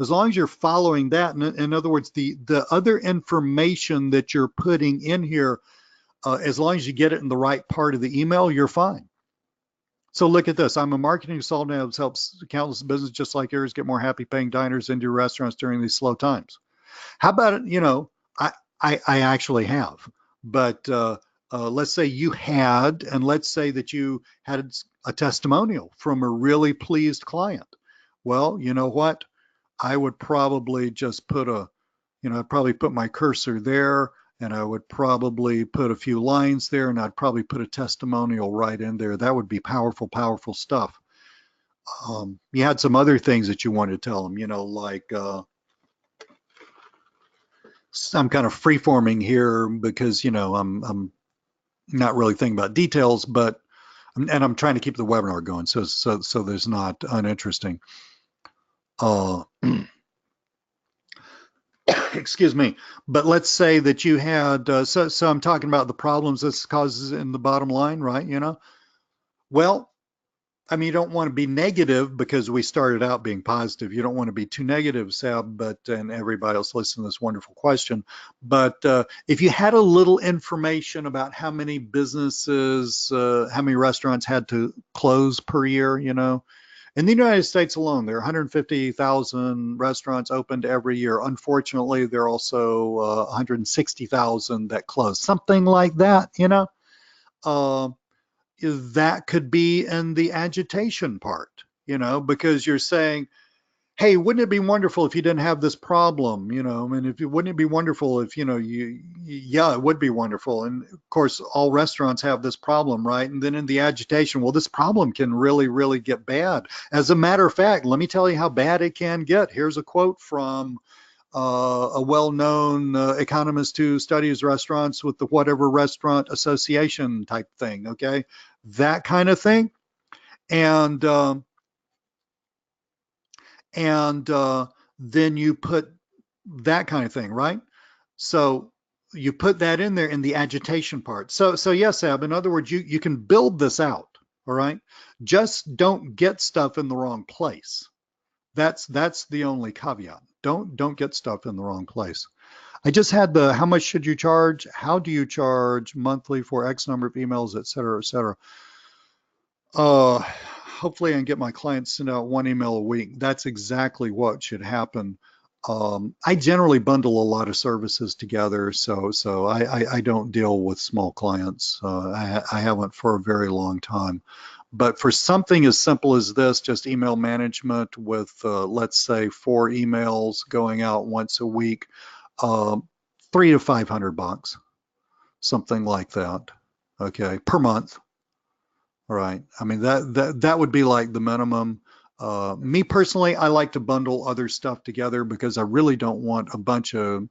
As long as you're following that, in other words, the other information that you're putting in here, as long as you get it in the right part of the email, you're fine. So look at this. I'm a marketing consultant that helps countless businesses just like yours get more happy paying diners into your restaurants during these slow times. How about it? I actually have, but let's say you had, and let's say that you had a testimonial from a really pleased client. Well, you know what? I would probably just I'd probably put my cursor there, and I would probably put a few lines there, and I'd probably put a testimonial right in there. That would be powerful, powerful stuff. You had some other things that you wanted to tell them, like I'm kind of free-forming here because, I'm not really thinking about details, but I'm trying to keep the webinar going, so there's not uninteresting. Excuse me, but let's say that you had, so I'm talking about the problems this causes in the bottom line, right? Well, I mean, you don't want to be negative because we started out being positive. You don't want to be too negative, Sab, and everybody else listening to this wonderful question. But if you had a little information about how many businesses, how many restaurants had to close per year, in the United States alone, there are 150,000 restaurants opened every year. Unfortunately, there are also 160,000 that close, something like that, that could be in the agitation part, because you're saying, hey, wouldn't it be wonderful if you didn't have this problem? Wouldn't it be wonderful if, yeah, it would be wonderful. And of course, all restaurants have this problem, right? And then in the agitation, well, this problem can really, really get bad. As a matter of fact, let me tell you how bad it can get. Here's a quote from a well-known economist who studies restaurants with the whatever restaurant association type thing, okay? That kind of thing. And then you put that kind of thing, right? So you put that in there in the agitation part. So yes, Ab, in other words, you can build this out, all right? Just don't get stuff in the wrong place. That's the only caveat. Don't get stuff in the wrong place. I just had how much should you charge? How do you charge monthly for X number of emails, et cetera, et cetera. Hopefully I can get my clients to send out one email a week. That's exactly what should happen. I generally bundle a lot of services together, so I don't deal with small clients. I haven't for a very long time. But for something as simple as this, just email management with, let's say, 4 emails going out once a week, uh, $300 to $500, something like that. Okay, per month. Right. I mean, that would be like the minimum. Me personally, I like to bundle other stuff together because I really don't want a bunch of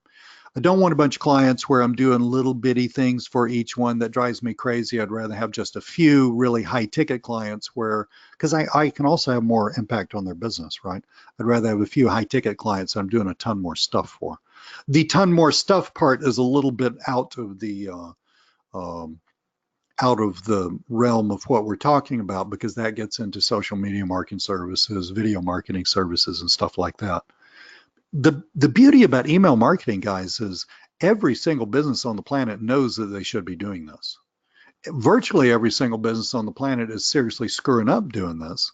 I don't want a bunch of clients where I'm doing little bitty things for each one. That drives me crazy. I'd rather have just a few really high ticket clients where, because I can also have more impact on their business, right? I'd rather have a few high ticket clients I'm doing a ton more stuff for. The ton more stuff part is a little bit um, out of the realm of what we're talking about, because that gets into social media marketing services, video marketing services, and stuff like that. The beauty about email marketing, guys, is every single business on the planet knows that they should be doing this. Virtually every single business on the planet is seriously screwing up doing this.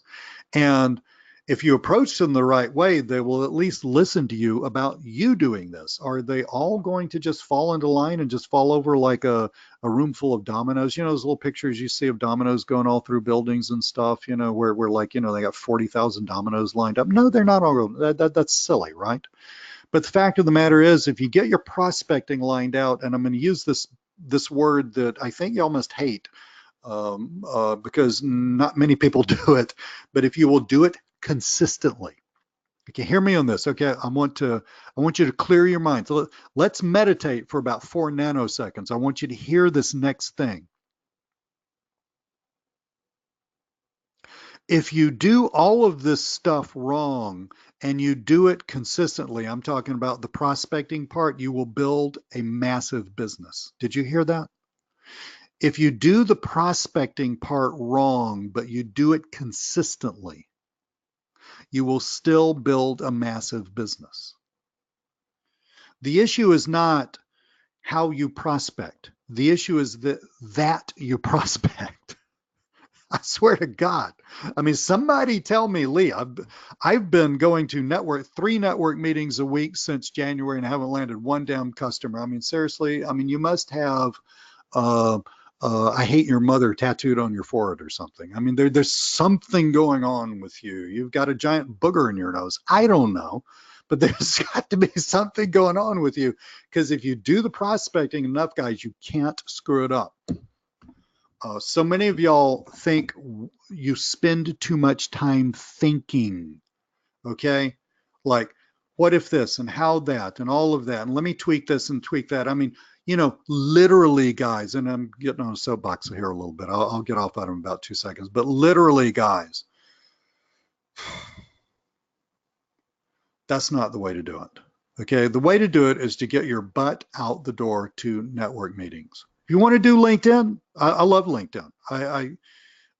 And if you approach them the right way, they will at least listen to you about you doing this. Are they all going to just fall into line and just fall over like a room full of dominoes? You know, those little pictures you see of dominoes going all through buildings and stuff, you know, where like, you know, they got 40,000 dominoes lined up. No, they're not all. That's silly, right? But the fact of the matter is, if you get your prospecting lined out, and I'm going to use this word that I think y'all must hate, because not many people do it, but if you will do it consistently. Okay, hear me on this. Okay, I want you to clear your mind. So let's meditate for about 4 nanoseconds. I want you to hear this next thing. If you do all of this stuff wrong and you do it consistently, I'm talking about the prospecting part, you will build a massive business. Did you hear that? If you do the prospecting part wrong, but you do it consistently, you will still build a massive business. The issue is not how you prospect. The issue is that you prospect. I swear to God. I mean, somebody tell me, Lee, I've been going to 3 network meetings a week since January and I haven't landed one damn customer. I mean, seriously, I mean, you must have I hate your mother tattooed on your forehead or something. I mean, there's something going on with you. You've got a giant booger in your nose. I don't know, but there's got to be something going on with you, because if you do the prospecting enough, guys, you can't screw it up. So many of y'all think you spend too much time thinking, okay? Like, what if this and how that and all of that, and let me tweak this and tweak that. I mean, you know, literally, guys, and I'm getting on a soapbox here a little bit. I'll get off that in about 2 seconds, but literally, guys, that's not the way to do it. Okay, the way to do it is to get your butt out the door to network meetings. If you want to do LinkedIn, I love LinkedIn. I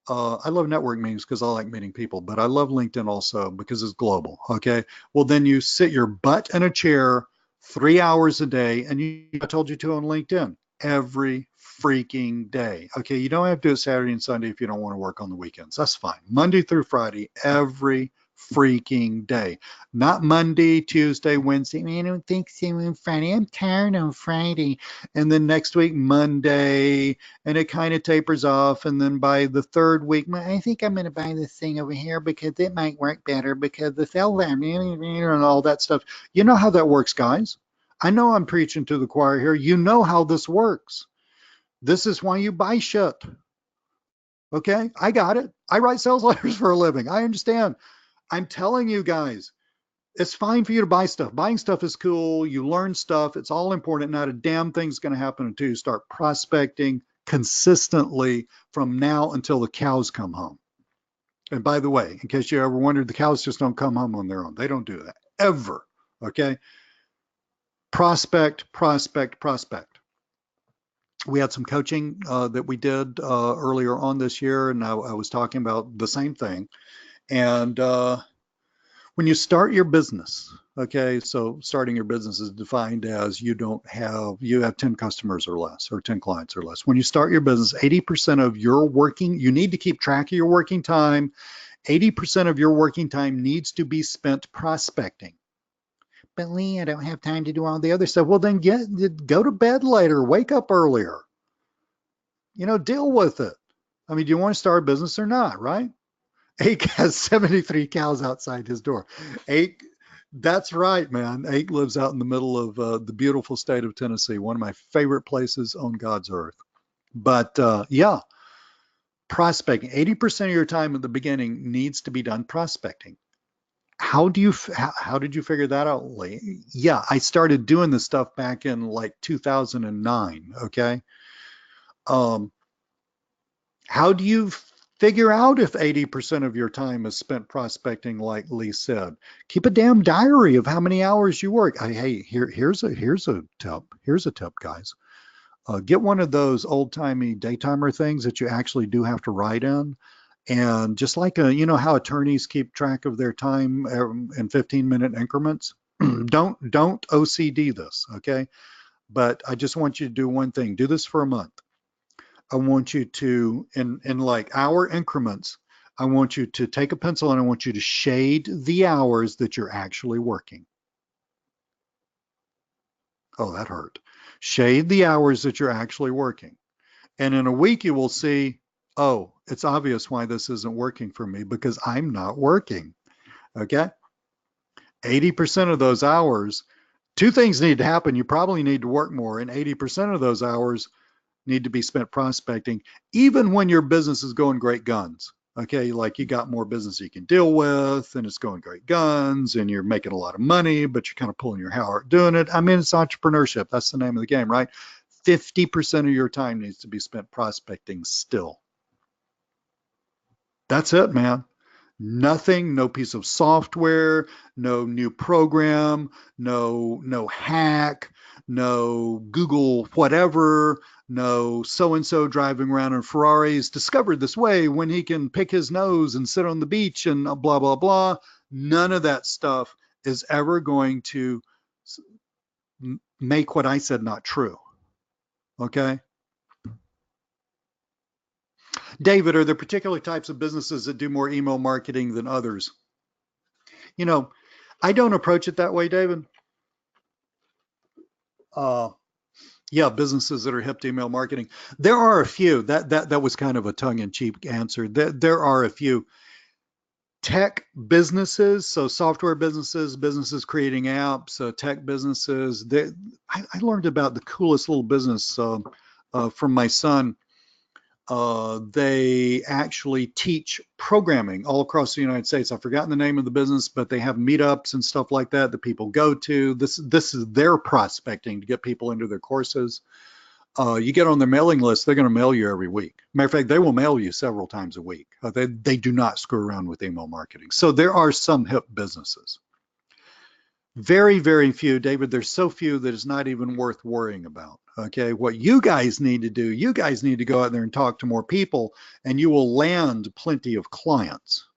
love network meetings because I like meeting people, but I love LinkedIn also because it's global. Okay, well then you sit your butt in a chair 3 hours a day, and I told you to on LinkedIn every freaking day. Okay, you don't have to do it Saturday and Sunday if you don't want to work on the weekends. That's fine. Monday through Friday, every freaking day. Not Monday, Tuesday, Wednesday. I don't think so on Friday. I'm tired on Friday. And then next week, Monday, and it kind of tapers off. And then by the 3rd week, I think I'm going to buy this thing over here because it might work better because the cell there and all that stuff. You know how that works, guys. I know I'm preaching to the choir here. You know how this works. This is why you buy shit. Okay, I got it. I write sales letters for a living. I understand. I'm telling you guys, it's fine for you to buy stuff. Buying stuff is cool. You learn stuff. It's all important. Not a damn thing's going to happen until you start prospecting consistently from now until the cows come home. And by the way, in case you ever wondered, the cows just don't come home on their own. They don't do that ever. Okay. Prospect, prospect, prospect. We had some coaching that we did earlier on this year, and I was talking about the same thing. And when you start your business, okay, so starting your business is defined as you have 10 customers or less, or 10 clients or less. When you start your business, 80% of your you need to keep track of your working time. 80% of your working time needs to be spent prospecting. but Lee, I don't have time to do all the other stuff. Well, then go to bed later, wake up earlier, deal with it. I mean, do you want to start a business or not, right? Ake has 73 cows outside his door. Ake, that's right, man. Ake lives out in the middle of the beautiful state of Tennessee, one of my favorite places on God's earth. But yeah, prospecting, 80% of your time at the beginning needs to be done prospecting. How did you figure that out, Lee? Yeah, I started doing this stuff back in like 2009, okay? How do you figure out if 80% of your time is spent prospecting, like Lee said? Keep a damn diary of how many hours you work. Hey, here's a tip. Here's a tip, guys. Get one of those old-timey daytimer things that you actually do have to write in. And just like how attorneys keep track of their time in 15-minute increments, don't OCD this, okay? But I just want you to do one thing. Do this for a month. I want you to, in like hour increments, I want you to take a pencil and I want you to shade the hours that you're actually working. Oh, that hurt. Shade the hours that you're actually working. And in a week, you will see, oh, it's obvious why this isn't working for me because I'm not working. Okay? 80% of those hours, two things need to happen. You probably need to work more, and 80% of those hours need to be spent prospecting, even when your business is going great guns. Okay, like you got more business you can deal with, and it's going great guns, and you're making a lot of money, but you're kind of pulling your hair out doing it. I mean, it's entrepreneurship. That's the name of the game, right? 50% of your time needs to be spent prospecting still. That's it, man. Nothing, no piece of software, no new program, no hack, no Google whatever, no so-and-so driving around in Ferraris discovered this way when he can pick his nose and sit on the beach and blah, blah, blah. None of that stuff is ever going to make what I said not true. Okay? David, are there particular types of businesses that do more email marketing than others? I don't approach it that way, David. Yeah, businesses that are hip to email marketing. There are a few. That was kind of a tongue-in-cheek answer. There are a few tech businesses, so software businesses creating apps, tech businesses. I learned about the coolest little business from my son. They actually teach programming all across the United States. I've forgotten the name of the business, but they have meetups and stuff like that that people go to. This is their prospecting to get people into their courses. You get on their mailing list, they're going to mail you every week. Matter of fact, they will mail you several times a week. They do not screw around with email marketing. So there are some hip businesses. Very, very few, David. There's so few that it's not even worth worrying about. Okay, what you guys need to do, you guys need to go out there and talk to more people, and you will land plenty of clients.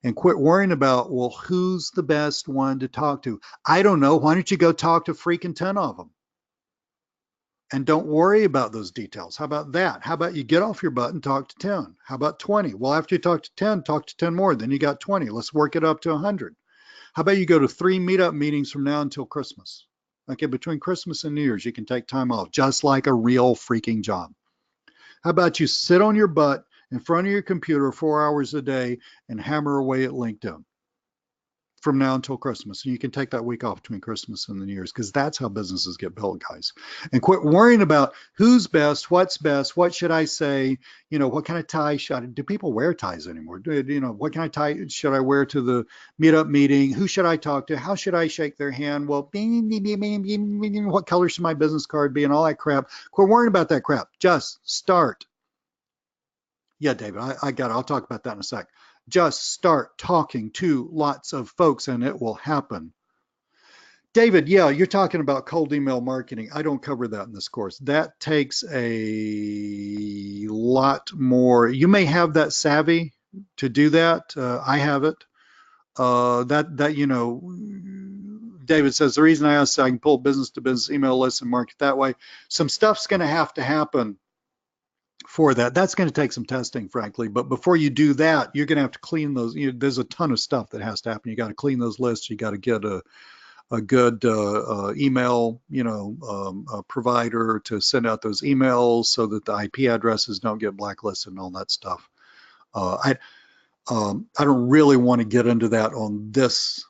And quit worrying about, well, who's the best one to talk to? I don't know. Why don't you go talk to freaking 10 of them? And don't worry about those details. How about that? How about you get off your butt and talk to 10? How about 20? Well, after you talk to 10, talk to 10 more. Then you got 20. Let's work it up to 100. How about you go to 3 meetup meetings from now until Christmas? Okay, between Christmas and New Year's, you can take time off, just like a real freaking job. How about you sit on your butt in front of your computer 4 hours a day and hammer away at LinkedIn from now until Christmas? And you can take that week off between Christmas and the New Year's, because that's how businesses get built, guys. And quit worrying about who's best, what should I say, what kind of tie do people wear ties anymore? What kind of tie should I wear to the meetup meeting? Who should I talk to? How should I shake their hand? Well, what color should my business card be, and all that crap? Quit worrying about that crap. Just start. Yeah, David, I got it. I'll talk about that in a sec. Just start talking to lots of folks and it will happen. David, yeah, you're talking about cold email marketing. I don't cover that in this course. That takes a lot more. You may have that savvy to do that. I have it. David says, the reason I asked so I can pull business to business email lists and market that way. Some stuff's going to have to happen for that. That's going to take some testing, frankly. But before you do that, you're going to have to clean those. There's a ton of stuff that has to happen. You got to clean those lists. You got to get a a good email, provider to send out those emails so that the IP addresses don't get blacklisted and all that stuff. I don't really want to get into that on this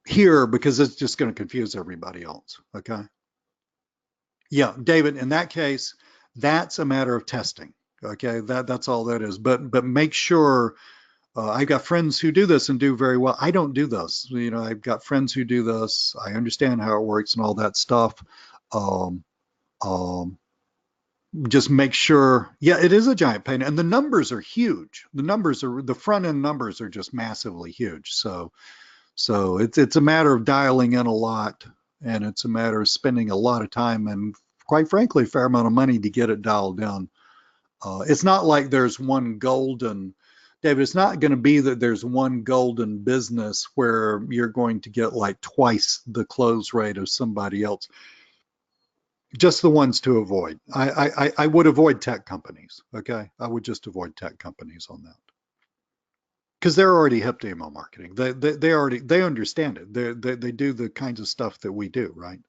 here because it's just going to confuse everybody else. Okay. Yeah, David, in that case, that's a matter of testing. Okay, that's all that is. But make sure. I've got friends who do this and do very well. I don't do this. I've got friends who do this. I understand how it works and all that stuff. Um, um, just make sure. Yeah, it is a giant pain, and the numbers are huge. The front end numbers are just massively huge. So it's a matter of dialing in a lot, and it's a matter of spending a lot of time and, quite frankly, a fair amount of money to get it dialed down. It's not like there's one golden, David, it's not going to be that there's one golden business where you're going to get like twice the close rate of somebody else. Just the ones to avoid. I would avoid tech companies. Okay, I would just avoid tech companies on that because they're already hip to email marketing. They understand it. They do the kinds of stuff that we do, right?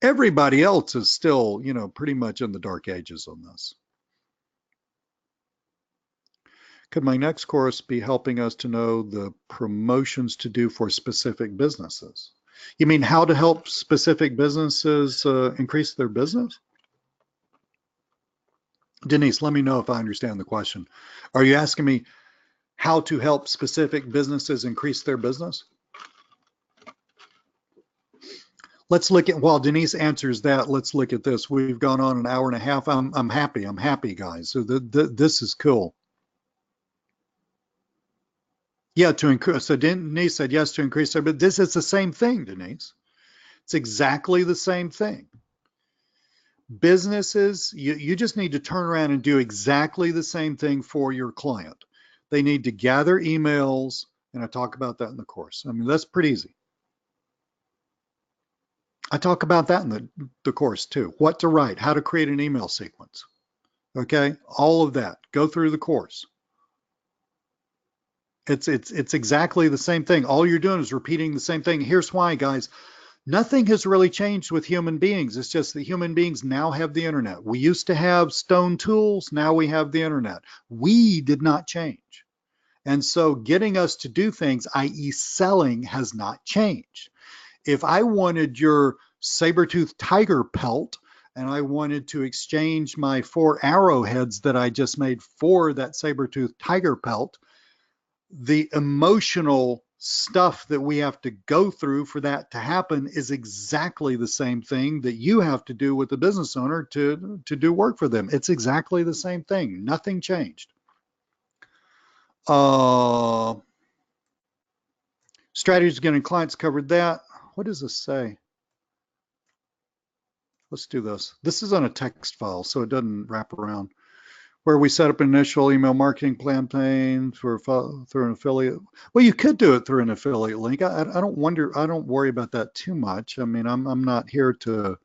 Everybody else is still, pretty much in the dark ages on this. Could my next course be helping us to know the promotions to do for specific businesses? You mean how to help specific businesses increase their business? Denise, let me know if I understand the question. Are you asking me how to help specific businesses increase their business? Let's look at, while Denise answers that, let's look at this. We've gone on an hour and a half. I'm happy, guys. So this is cool. Yeah, to increase. So Denise said yes to increase their, but this is the same thing, Denise. It's exactly the same thing. Businesses, you just need to turn around and do exactly the same thing for your client. They need to gather emails, and I talk about that in the course. I mean, that's pretty easy. I talk about that in the course too. What to write, how to create an email sequence. Okay, all of that. Go through the course. It's exactly the same thing. All you're doing is repeating the same thing. Here's why, guys. Nothing has really changed with human beings. It's just that human beings now have the internet. We used to have stone tools. Now we have the internet. We did not change. And so getting us to do things, i.e. selling, has not changed. If I wanted your saber-toothed tiger pelt and I wanted to exchange my 4 arrowheads that I just made for that saber-toothed tiger pelt, the emotional stuff that we have to go through for that to happen is exactly the same thing that you have to do with the business owner to do work for them. It's exactly the same thing. Nothing changed. Strategies getting clients, covered that. What does this say? Let's do this. This is on a text file, so it doesn't wrap around. Where we set up an initial email marketing campaign through an affiliate. Well, you could do it through an affiliate link. I don't worry about that too much. I mean, I'm not here to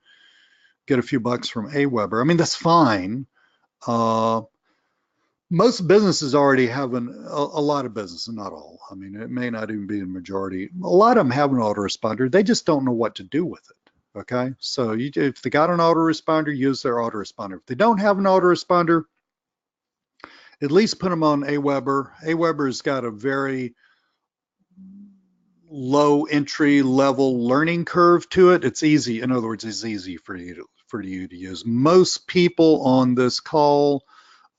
get a few bucks from Aweber. I mean, that's fine. Most businesses already have a lot of businesses, not all. I mean, it may not even be the majority. A lot of them have an autoresponder. They just don't know what to do with it. Okay, so if they got an autoresponder, use their autoresponder. If they don't have an autoresponder, at least put them on Aweber. Aweber's got a very low entry level learning curve to it. It's easy. In other words, it's easy for you to use. Most people on this call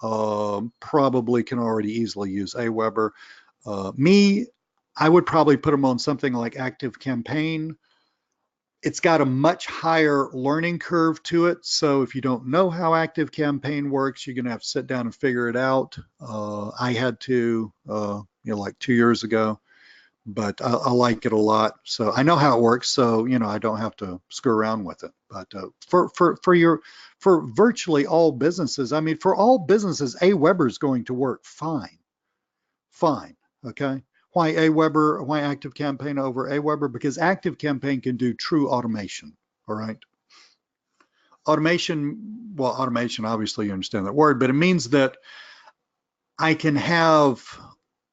probably can already easily use Aweber. I would probably put them on something like ActiveCampaign. It's got a much higher learning curve to it. So if you don't know how ActiveCampaign works, you're going to have to sit down and figure it out. I had to, like 2 years ago, but I like it a lot. So I know how it works. So, I don't have to screw around with it. But for virtually all businesses, I mean, for all businesses, Aweber is going to work fine. Fine. Okay. Why Aweber? Why ActiveCampaign over Aweber? Because ActiveCampaign can do true automation. All right. Automation, obviously you understand that word, but it means that I can have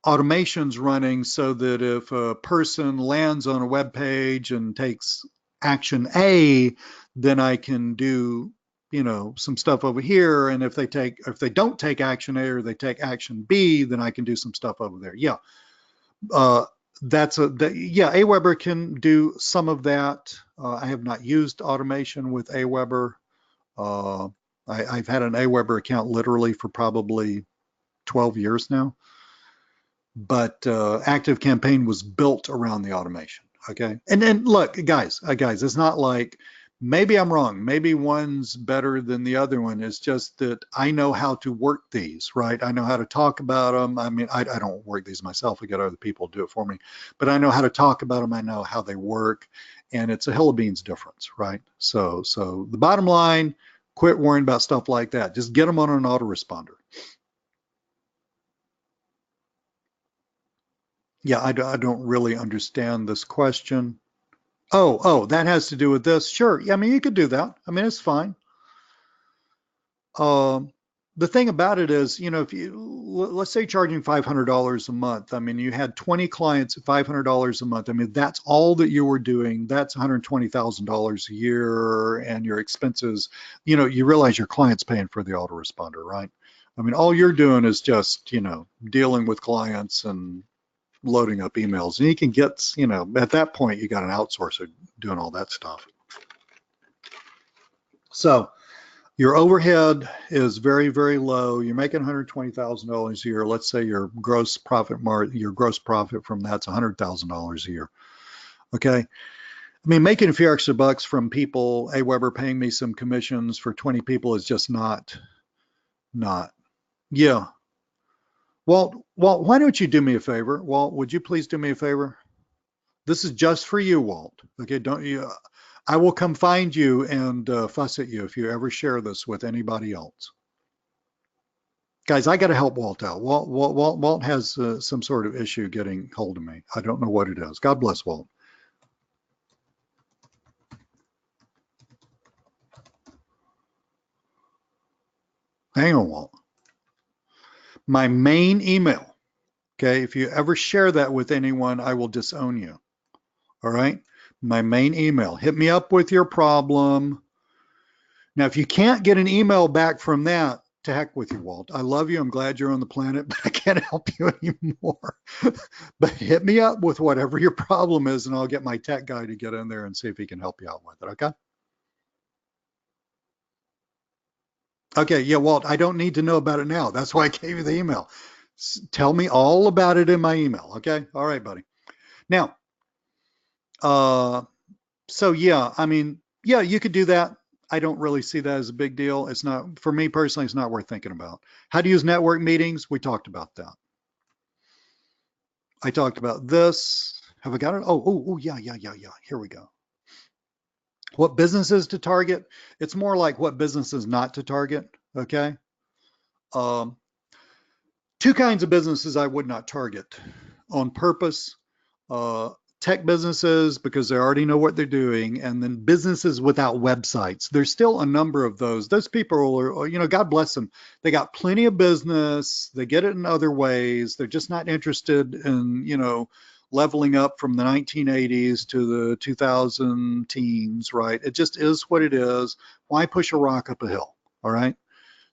automations running so that if a person lands on a web page and takes action A, then I can do, some stuff over here. And if they don't take action A or they take action B, then I can do some stuff over there. Yeah. Aweber can do some of that. I have not used automation with Aweber. I've had an Aweber account literally for probably 12 years now. But ActiveCampaign was built around the automation. Okay. And then look, guys, it's not like maybe I'm wrong. Maybe one's better than the other one. It's just that I know how to work these, right? I know how to talk about them. I mean, I don't work these myself. I get other people to do it for me, but I know how to talk about them. I know how they work, and it's a hill of beans difference, right? So the bottom line, quit worrying about stuff like that. Just get them on an autoresponder. Yeah, I don't really understand this question. Oh, that has to do with this. Sure. Yeah, I mean, you could do that. I mean, it's fine. The thing about it is, if let's say charging $500 a month, I mean, you had 20 clients at $500 a month. I mean, that's all that you were doing. That's $120,000 a year, and your expenses, you realize your client's paying for the autoresponder, right? I mean, all you're doing is just, dealing with clients and loading up emails, and you can get, at that point, you got an outsourcer doing all that stuff. So your overhead is very, very low. You're making $120,000 a year. Let's say your gross profit from that's $100,000 a year. Okay. I mean, making a few extra bucks from people, Aweber paying me some commissions for 20 people is just not. Yeah. Walt, why don't you do me a favor? Walt, would you please do me a favor? This is just for you, Walt. Okay, don't you? I will come find you and fuss at you if you ever share this with anybody else. Guys, I got to help Walt out. Walt has some sort of issue getting hold of me. I don't know what it is. God bless Walt. Hang on, Walt. My main email. Okay, if you ever share that with anyone, I will disown you. All right, my main email. Hit me up with your problem. Now, if you can't get an email back from that, to heck with you, Walt. I love you. I'm glad you're on the planet, but I can't help you anymore. But hit me up with whatever your problem is, and I'll get my tech guy to get in there and see if he can help you out with it. Okay? Okay, yeah, Walt, I don't need to know about it now. That's why I gave you the email. Tell me all about it in my email. Okay? All right, buddy. Now, so yeah, I mean, yeah, you could do that. I don't really see that as a big deal. It's not, for me personally, it's not worth thinking about. How to use network meetings, we talked about that. I talked about this. Have I got it? Oh, yeah. Here we go. What businesses to target? It's more like what businesses not to target, okay? Two kinds of businesses I would not target on purpose. Tech businesses, because they already know what they're doing, and then businesses without websites. There's still a number of those. Those people are, God bless them. They got plenty of business. They get it in other ways. They're just not interested in, leveling up from the 1980s to the 2000 teens, right? It just is what it is. Why push a rock up a hill? All right.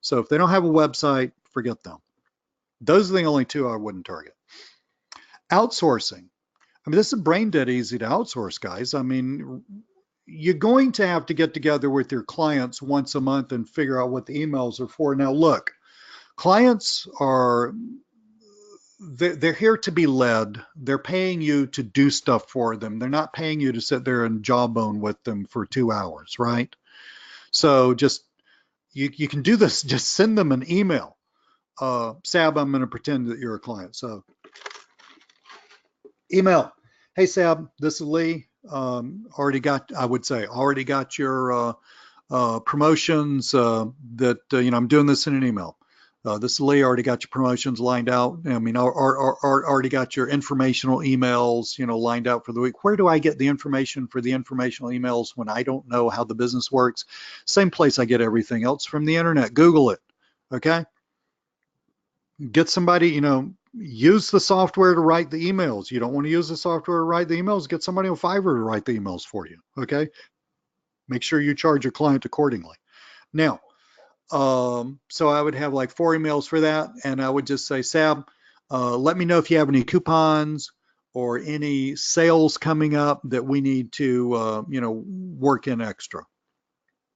So if they don't have a website, forget them. Those are the only two I wouldn't target. Outsourcing. I mean, this is brain dead easy to outsource, guys. I mean, you're going to have to get together with your clients once a month and figure out what the emails are for. Now, look, clients they're here to be led. They're paying you to do stuff for them. They're not paying you to sit there and jawbone with them for 2 hours, right? So just, you can do this. Just send them an email. Sab, I'm going to pretend that you're a client. So email. Hey, Sab, this is Lee. Already got your promotions that, I'm doing this in an email. This is Lee, already got your promotions lined out. I mean, already got your informational emails, lined out for the week. Where do I get the information for the informational emails when I don't know how the business works? Same place I get everything else, from the internet. Google it, okay? Get somebody, use the software to write the emails. You don't want to use the software to write the emails, get somebody on Fiverr to write the emails for you, okay? Make sure you charge your client accordingly. Now, so I would have like 4 emails for that, and I would just say, Sab, let me know if you have any coupons or any sales coming up that we need to, work in extra.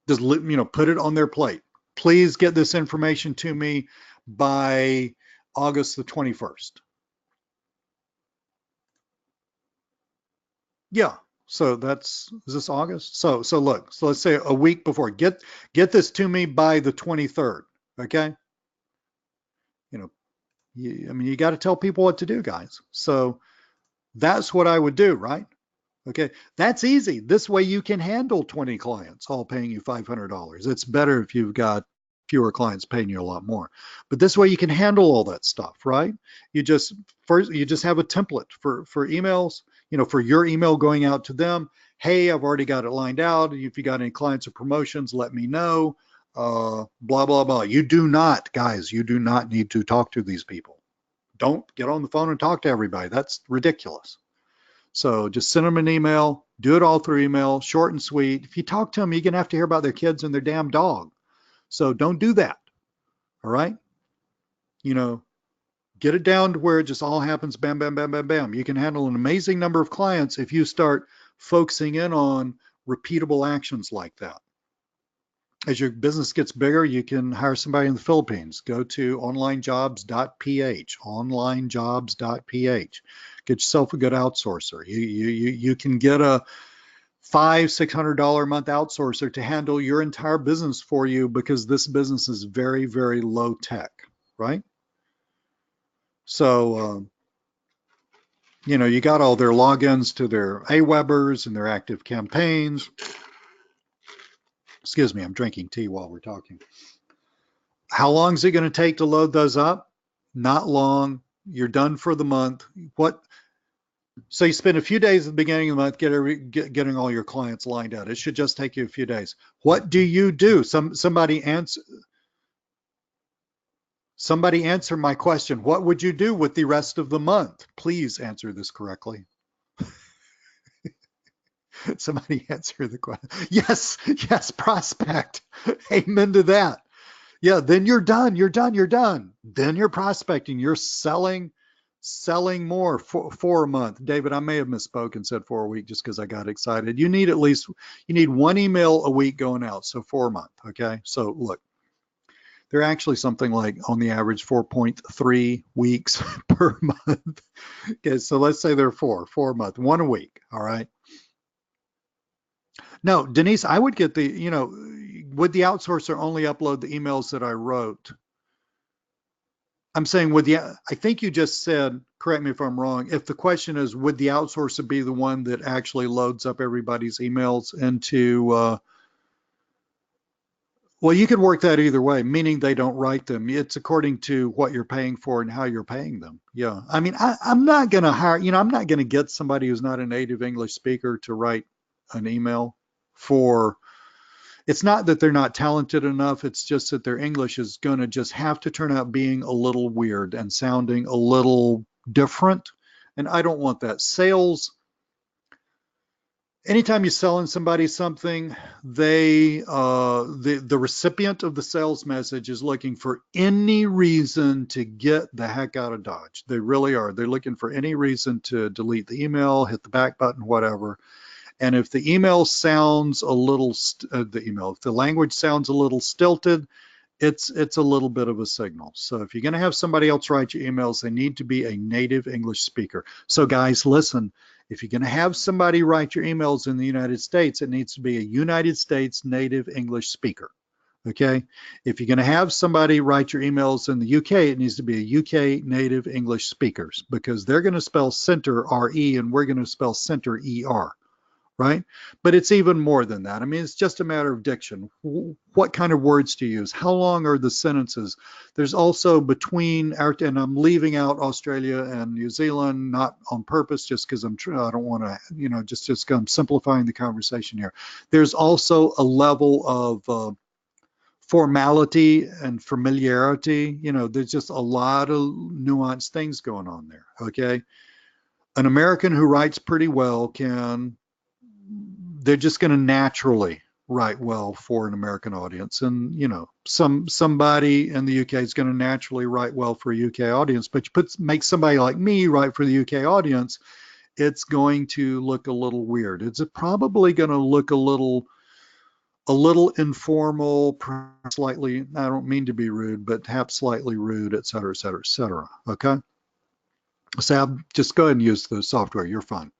Just, put it on their plate. Please get this information to me by August the 21st. Yeah. So is this August? So look, so let's say a week before, get this to me by the 23rd. Okay. You got to tell people what to do, guys. So that's what I would do, right? Okay. That's easy. This way you can handle 20 clients all paying you $500. It's better if you've got fewer clients paying you a lot more. But this way you can handle all that stuff, right? You just have a template for emails, for your email going out to them. Hey, I've already got it lined out. If you got any clients or promotions, let me know. Blah, blah, blah. You do not, guys, you do not need to talk to these people. Don't get on the phone and talk to everybody. That's ridiculous. So just send them an email, do it all through email, short and sweet. If you talk to them, you're going to have to hear about their kids and their damn dog. So don't do that. All right. Get it down to where it just all happens. Bam, bam, bam, bam, bam. You can handle an amazing number of clients if you start focusing in on repeatable actions like that. As your business gets bigger, you can hire somebody in the Philippines. Go to onlinejobs.ph, onlinejobs.ph. Get yourself a good outsourcer. You can get a $500-600 a month outsourcer to handle your entire business for you, because this business is very, very low tech, right? So, you got all their logins to their AWebers and their active campaigns. Excuse me, I'm drinking tea while we're talking. How long is it going to take to load those up? Not long. You're done for the month. So you spend a few days at the beginning of the month getting all your clients lined out. It should just take you a few days. What do you do? Somebody answer my question. What would you do with the rest of the month? Please answer this correctly. Somebody answer the question. Yes, prospect. Amen to that. Yeah, then you're done. Then you're prospecting. You're selling more for a month. David, I may have misspoke and said for a week just because I got excited. You need 1 email a week going out, so 4 a month. Okay, so look, they're actually something like on the average 4.3 weeks per month. Okay, so let's say they're 4 a month, 1 a week. All right. No, Denise, I would get would the outsourcer only upload the emails that I wrote? I'm saying I think you just said, correct me if I'm wrong, if the question is, would the outsourcer be the one that actually loads up everybody's emails into, well, you could work that either way, meaning they don't write them. It's according to what you're paying for and how you're paying them. Yeah. I mean, I'm not going to hire, I'm not going to get somebody who's not a native English speaker to write an email it's not that they're not talented enough. It's just that their English is going to just have to turn out being a little weird and sounding a little different. And I don't want that. Sales, anytime you're selling somebody something, the recipient of the sales message is looking for any reason to get the heck out of Dodge. They really are. They're looking for any reason to delete the email, hit the back button, whatever. And if the email sounds a little, if the language sounds a little stilted, it's a little bit of a signal. So if you're going to have somebody else write your emails, they need to be a native English speaker. So guys, listen, if you're going to have somebody write your emails in the United States, it needs to be a United States native English speaker. Okay. If you're going to have somebody write your emails in the UK, it needs to be a UK native English speakers, because they're going to spell center R-E and we're going to spell center E-R. Right? But it's even more than that. I mean, it's just a matter of diction. What kind of words to use? How long are the sentences? There's also between, and I'm leaving out Australia and New Zealand, not on purpose, just because I don't want to, I'm simplifying the conversation here. There's also a level of formality and familiarity. You know, there's just a lot of nuanced things going on there. Okay. An American who writes pretty well they're just going to naturally write well for an American audience. And, you know, somebody in the UK is going to naturally write well for a UK audience, but make somebody like me write for the UK audience, it's going to look a little weird. It's probably going to look a little informal, slightly, I don't mean to be rude, but perhaps slightly rude, et cetera, et cetera, et cetera. Okay. Sab, just go ahead and use the software. You're fine.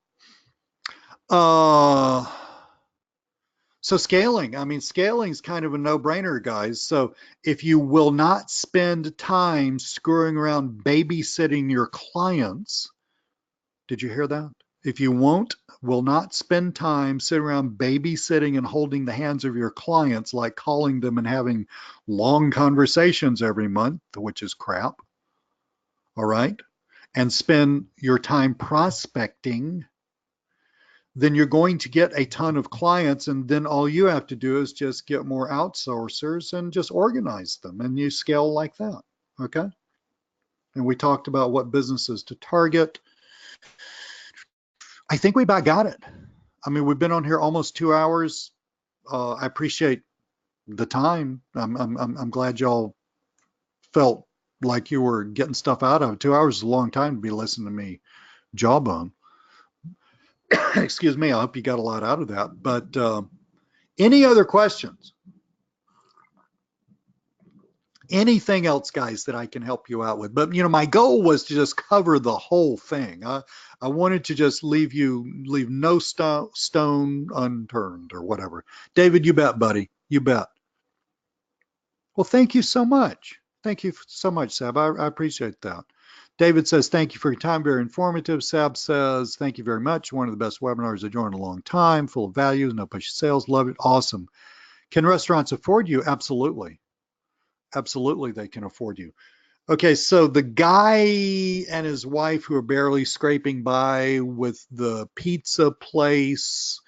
So scaling, I mean, scaling is kind of a no-brainer, guys. So if you will not spend time screwing around babysitting your clients, did you hear that? If you will not spend time sitting around babysitting and holding the hands of your clients, like calling them and having long conversations every month, which is crap, all right, and spend your time prospecting, then you're going to get a ton of clients, and then all you have to do is just get more outsourcers and just organize them, and you scale like that, okay? And we talked about what businesses to target. I think we about got it. I mean, we've been on here almost 2 hours. I appreciate the time. I'm glad y'all felt like you were getting stuff out of it. 2 hours is a long time to be listening to me jawbone. Excuse me. I hope you got a lot out of that. But any other questions? Anything else, guys, that I can help you out with? But, you know, my goal was to just cover the whole thing. I wanted to just leave no stone unturned or whatever. David, you bet, buddy. You bet. Well, thank you so much. Thank you so much, Sab. I appreciate that. David says, thank you for your time. Very informative. Sab says, thank you very much. One of the best webinars I joined in a long time. Full of values, no pushy sales. Love it. Awesome. Can restaurants afford you? Absolutely. Absolutely, they can afford you. Okay, so the guy and his wife who are barely scraping by with the pizza place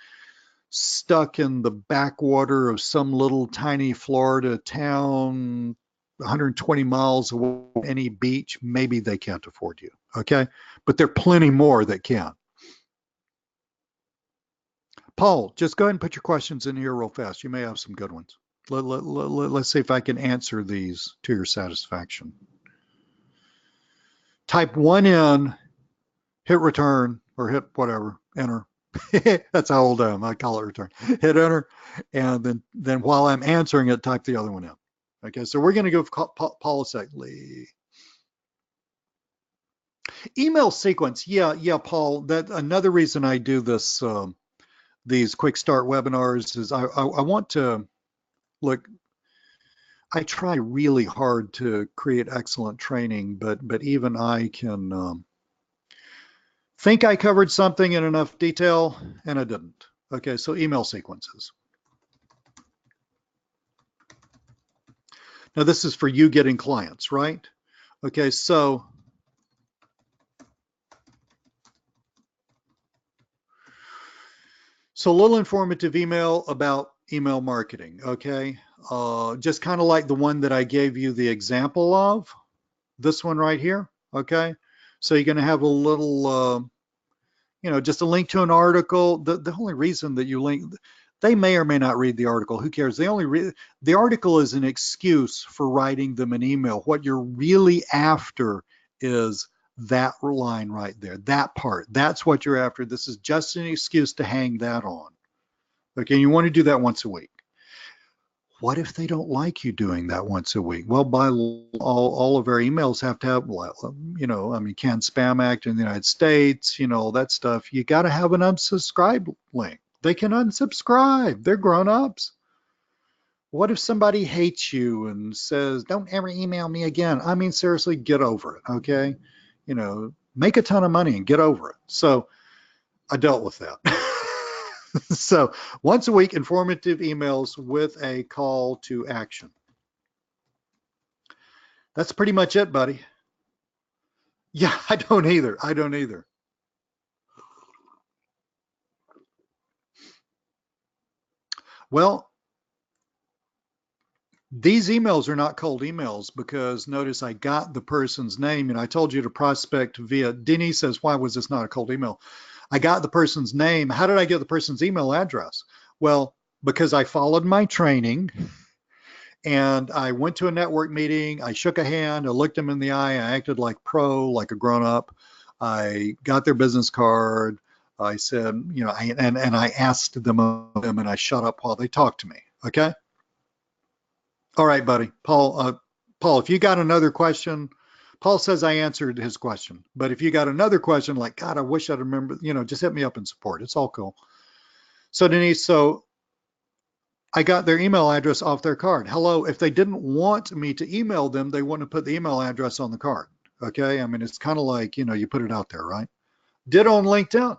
stuck in the backwater of some little tiny Florida town 120 miles away from any beach, maybe they can't afford you, okay? But there are plenty more that can. Paul, just go ahead and put your questions in here real fast. You may have some good ones. Let's see if I can answer these to your satisfaction. Type one in, hit return, or hit whatever, enter. That's how old I am. I call it return. Hit enter, and then while I'm answering it, type the other one in. Okay, so we're going to give Paul a second. Email sequence. Yeah, Paul. That another reason I do this. These quick start webinars is I want to look. I try really hard to create excellent training, but even I can think I covered something in enough detail, and I didn't. Okay, so email sequences. Now this is for you getting clients, right? Okay, so a little informative email about email marketing, okay? Just kind of like the one that I gave you the example of, this one right here, okay? So you're gonna have a little, you know, just a link to an article. The only reason that you link, they may or may not read the article, who cares? The article is an excuse for writing them an email. What you're really after is that line right there, that part. That's what you're after. This is just an excuse to hang that on. Okay, you want to do that once a week. What if they don't like you doing that once a week? Well, by all of our emails have to have, you know, I mean, Can Spam Act in the United States, you know, that stuff. You got to have an unsubscribe link. They can unsubscribe. They're grown-ups. What if somebody hates you and says, don't ever email me again? I mean, seriously, get over it, okay? You know, make a ton of money and get over it. So I dealt with that. So once a week, informative emails with a call to action. That's pretty much it, buddy. Yeah, I don't either. I don't either. Well, These emails are not cold emails because notice I got the person's name and I told you to prospect via, Denise says, why was this not a cold email? I got the person's name. How did I get the person's email address? Well, because I followed my training and I went to a network meeting. I shook a hand. I looked them in the eye. I acted like pro, like a grown up. I got their business card. I said, you know, and I asked them and I shut up while they talked to me. Okay. All right, buddy. Paul, if you got another question, Paul says I answered his question. But if you got another question, like, God, I wish I'd remember, you know, just hit me up in support. It's all cool. So Denise, so I got their email address off their card. Hello, if they didn't want me to email them, they wouldn't have put the email address on the card. Okay. I mean, it's kind of like, you know, you put it out there, right? Ditto on LinkedIn.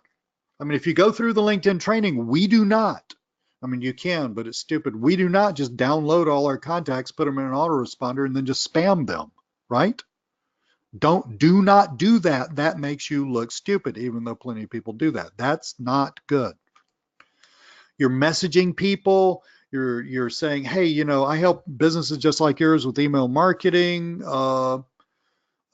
I mean, if you go through the LinkedIn training, we do not. I mean, you can, but it's stupid. We do not just download all our contacts, put them in an autoresponder, and then just spam them, right? Do not do that. That makes you look stupid, even though plenty of people do that. That's not good. You're messaging people. You're saying, hey, you know, I help businesses just like yours with email marketing.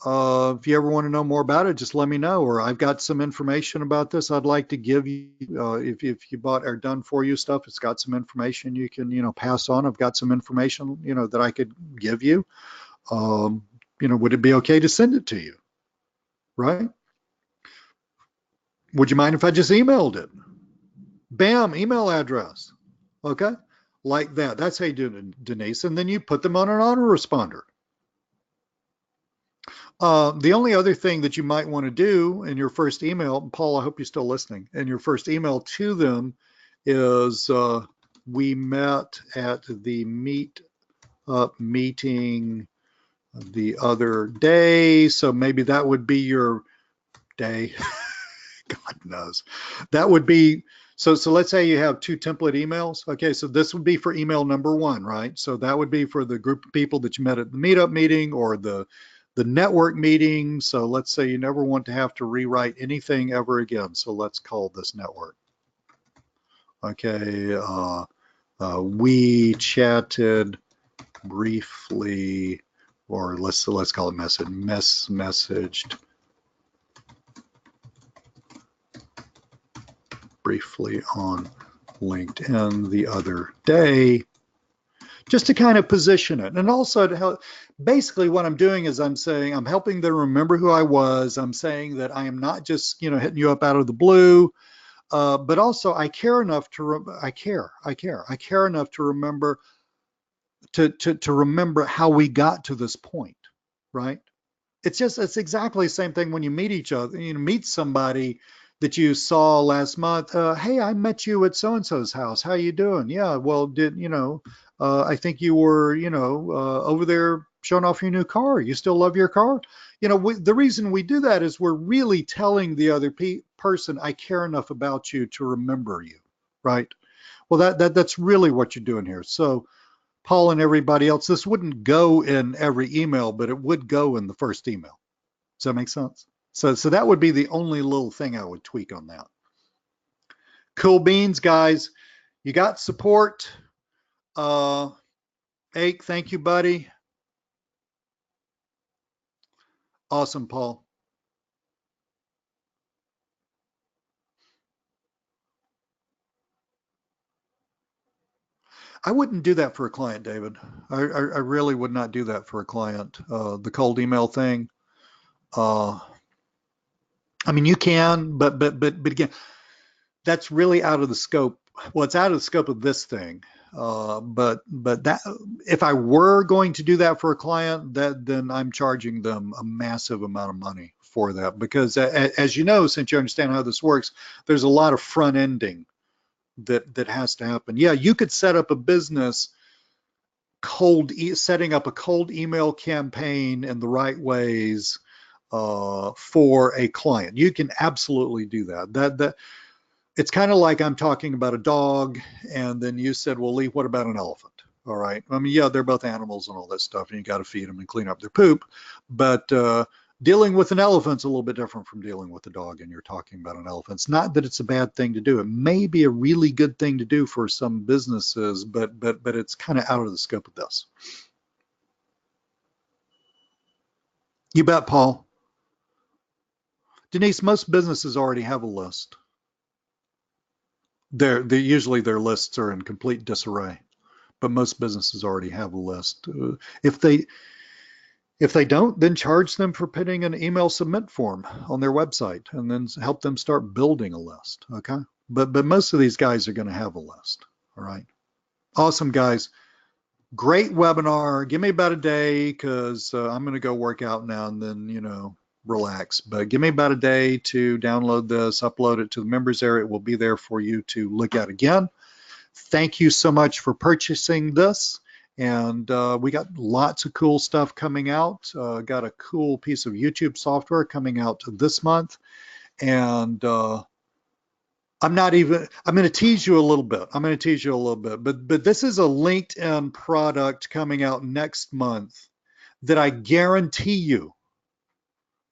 If you ever want to know more about it, just let me know. Or I've got some information about this I'd like to give you. If you bought or done for you stuff, it's got some information you can, you know, pass on. I've got some information, you know, that I could give you. You know, would it be okay to send it to you? Right? Would you mind if I just emailed it? Bam, email address. Okay? Like that. That's how you do it, Denise. And then you put them on an autoresponder. The only other thing that you might want to do in your first email, Paul, I hope you're still listening, in your first email to them is we met at the meeting the other day. So maybe that would be your day. God knows. That would be, so let's say you have two template emails. Okay, so this would be for email number one, right? So that would be for the group of people that you met at the meetup meeting or the network meeting. So let's say you never want to have to rewrite anything ever again. So let's call this network. Okay, we chatted briefly, or let's call it messaged briefly on LinkedIn the other day, just to kind of position it. And also to help, basically what I'm doing is I'm saying, I'm helping them remember who I was. I'm saying that I am not just, you know, hitting you up out of the blue, but also I care enough to, I care enough to remember, to remember how we got to this point, right? It's exactly the same thing when you meet each other, you know, meet somebody that you saw last month. Hey, I met you at so-and-so's house. How you doing? Yeah, well, I think you were, you know, over there showing off your new car. You still love your car? You know, the reason we do that is we're really telling the other person, I care enough about you to remember you, right? Well, that's really what you're doing here. So Paul and everybody else, this wouldn't go in every email, but it would go in the first email. Does that make sense? So that would be the only little thing I would tweak on that. Cool beans, guys. You got support. Ake, thank you, buddy. Awesome, Paul. I wouldn't do that for a client, David. I really would not do that for a client. The cold email thing. I mean, you can, but again, that's really out of the scope. Well, it's out of the scope of this thing. But that, if I were going to do that for a client, then I'm charging them a massive amount of money for that, because as you know, since you understand how this works, there's a lot of front ending that has to happen. Yeah, you could set up a business setting up a cold email campaign in the right ways for a client. You can absolutely do that. It's kind of like I'm talking about a dog, and then you said, well, Lee, what about an elephant? All right. I mean, yeah, they're both animals and all that stuff, and you got to feed them and clean up their poop. But Dealing with an elephant's a little bit different from dealing with a dog, and you're talking about an elephant. It's not that it's a bad thing to do. It may be a really good thing to do for some businesses, but it's kind of out of the scope of this. You bet, Paul. Denise, most businesses already have a list. Usually their lists are in complete disarray, but most businesses already have a list. If they don't, then charge them for putting an email submit form on their website, and then help them start building a list. Okay, but most of these guys are going to have a list. All right, awesome guys. Great webinar. Give me about a day, because I'm going to go work out now and then, relax. But give me about a day to download this, upload it to the members area. It will be there for you to look at again. Thank you so much for purchasing this. And we got lots of cool stuff coming out. Got a cool piece of YouTube software coming out this month. And I'm going to tease you a little bit. But this is a LinkedIn product coming out next month that I guarantee you,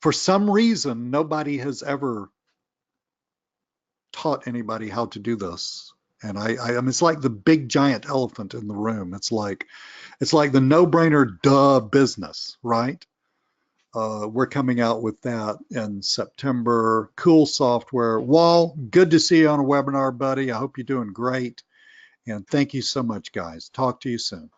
for some reason, nobody has ever taught anybody how to do this. And I mean, it's like the big giant elephant in the room. It's like the no-brainer duh business, right? We're coming out with that in September. Cool software. Wall, good to see you on a webinar, buddy. I hope you're doing great. And thank you so much, guys. Talk to you soon.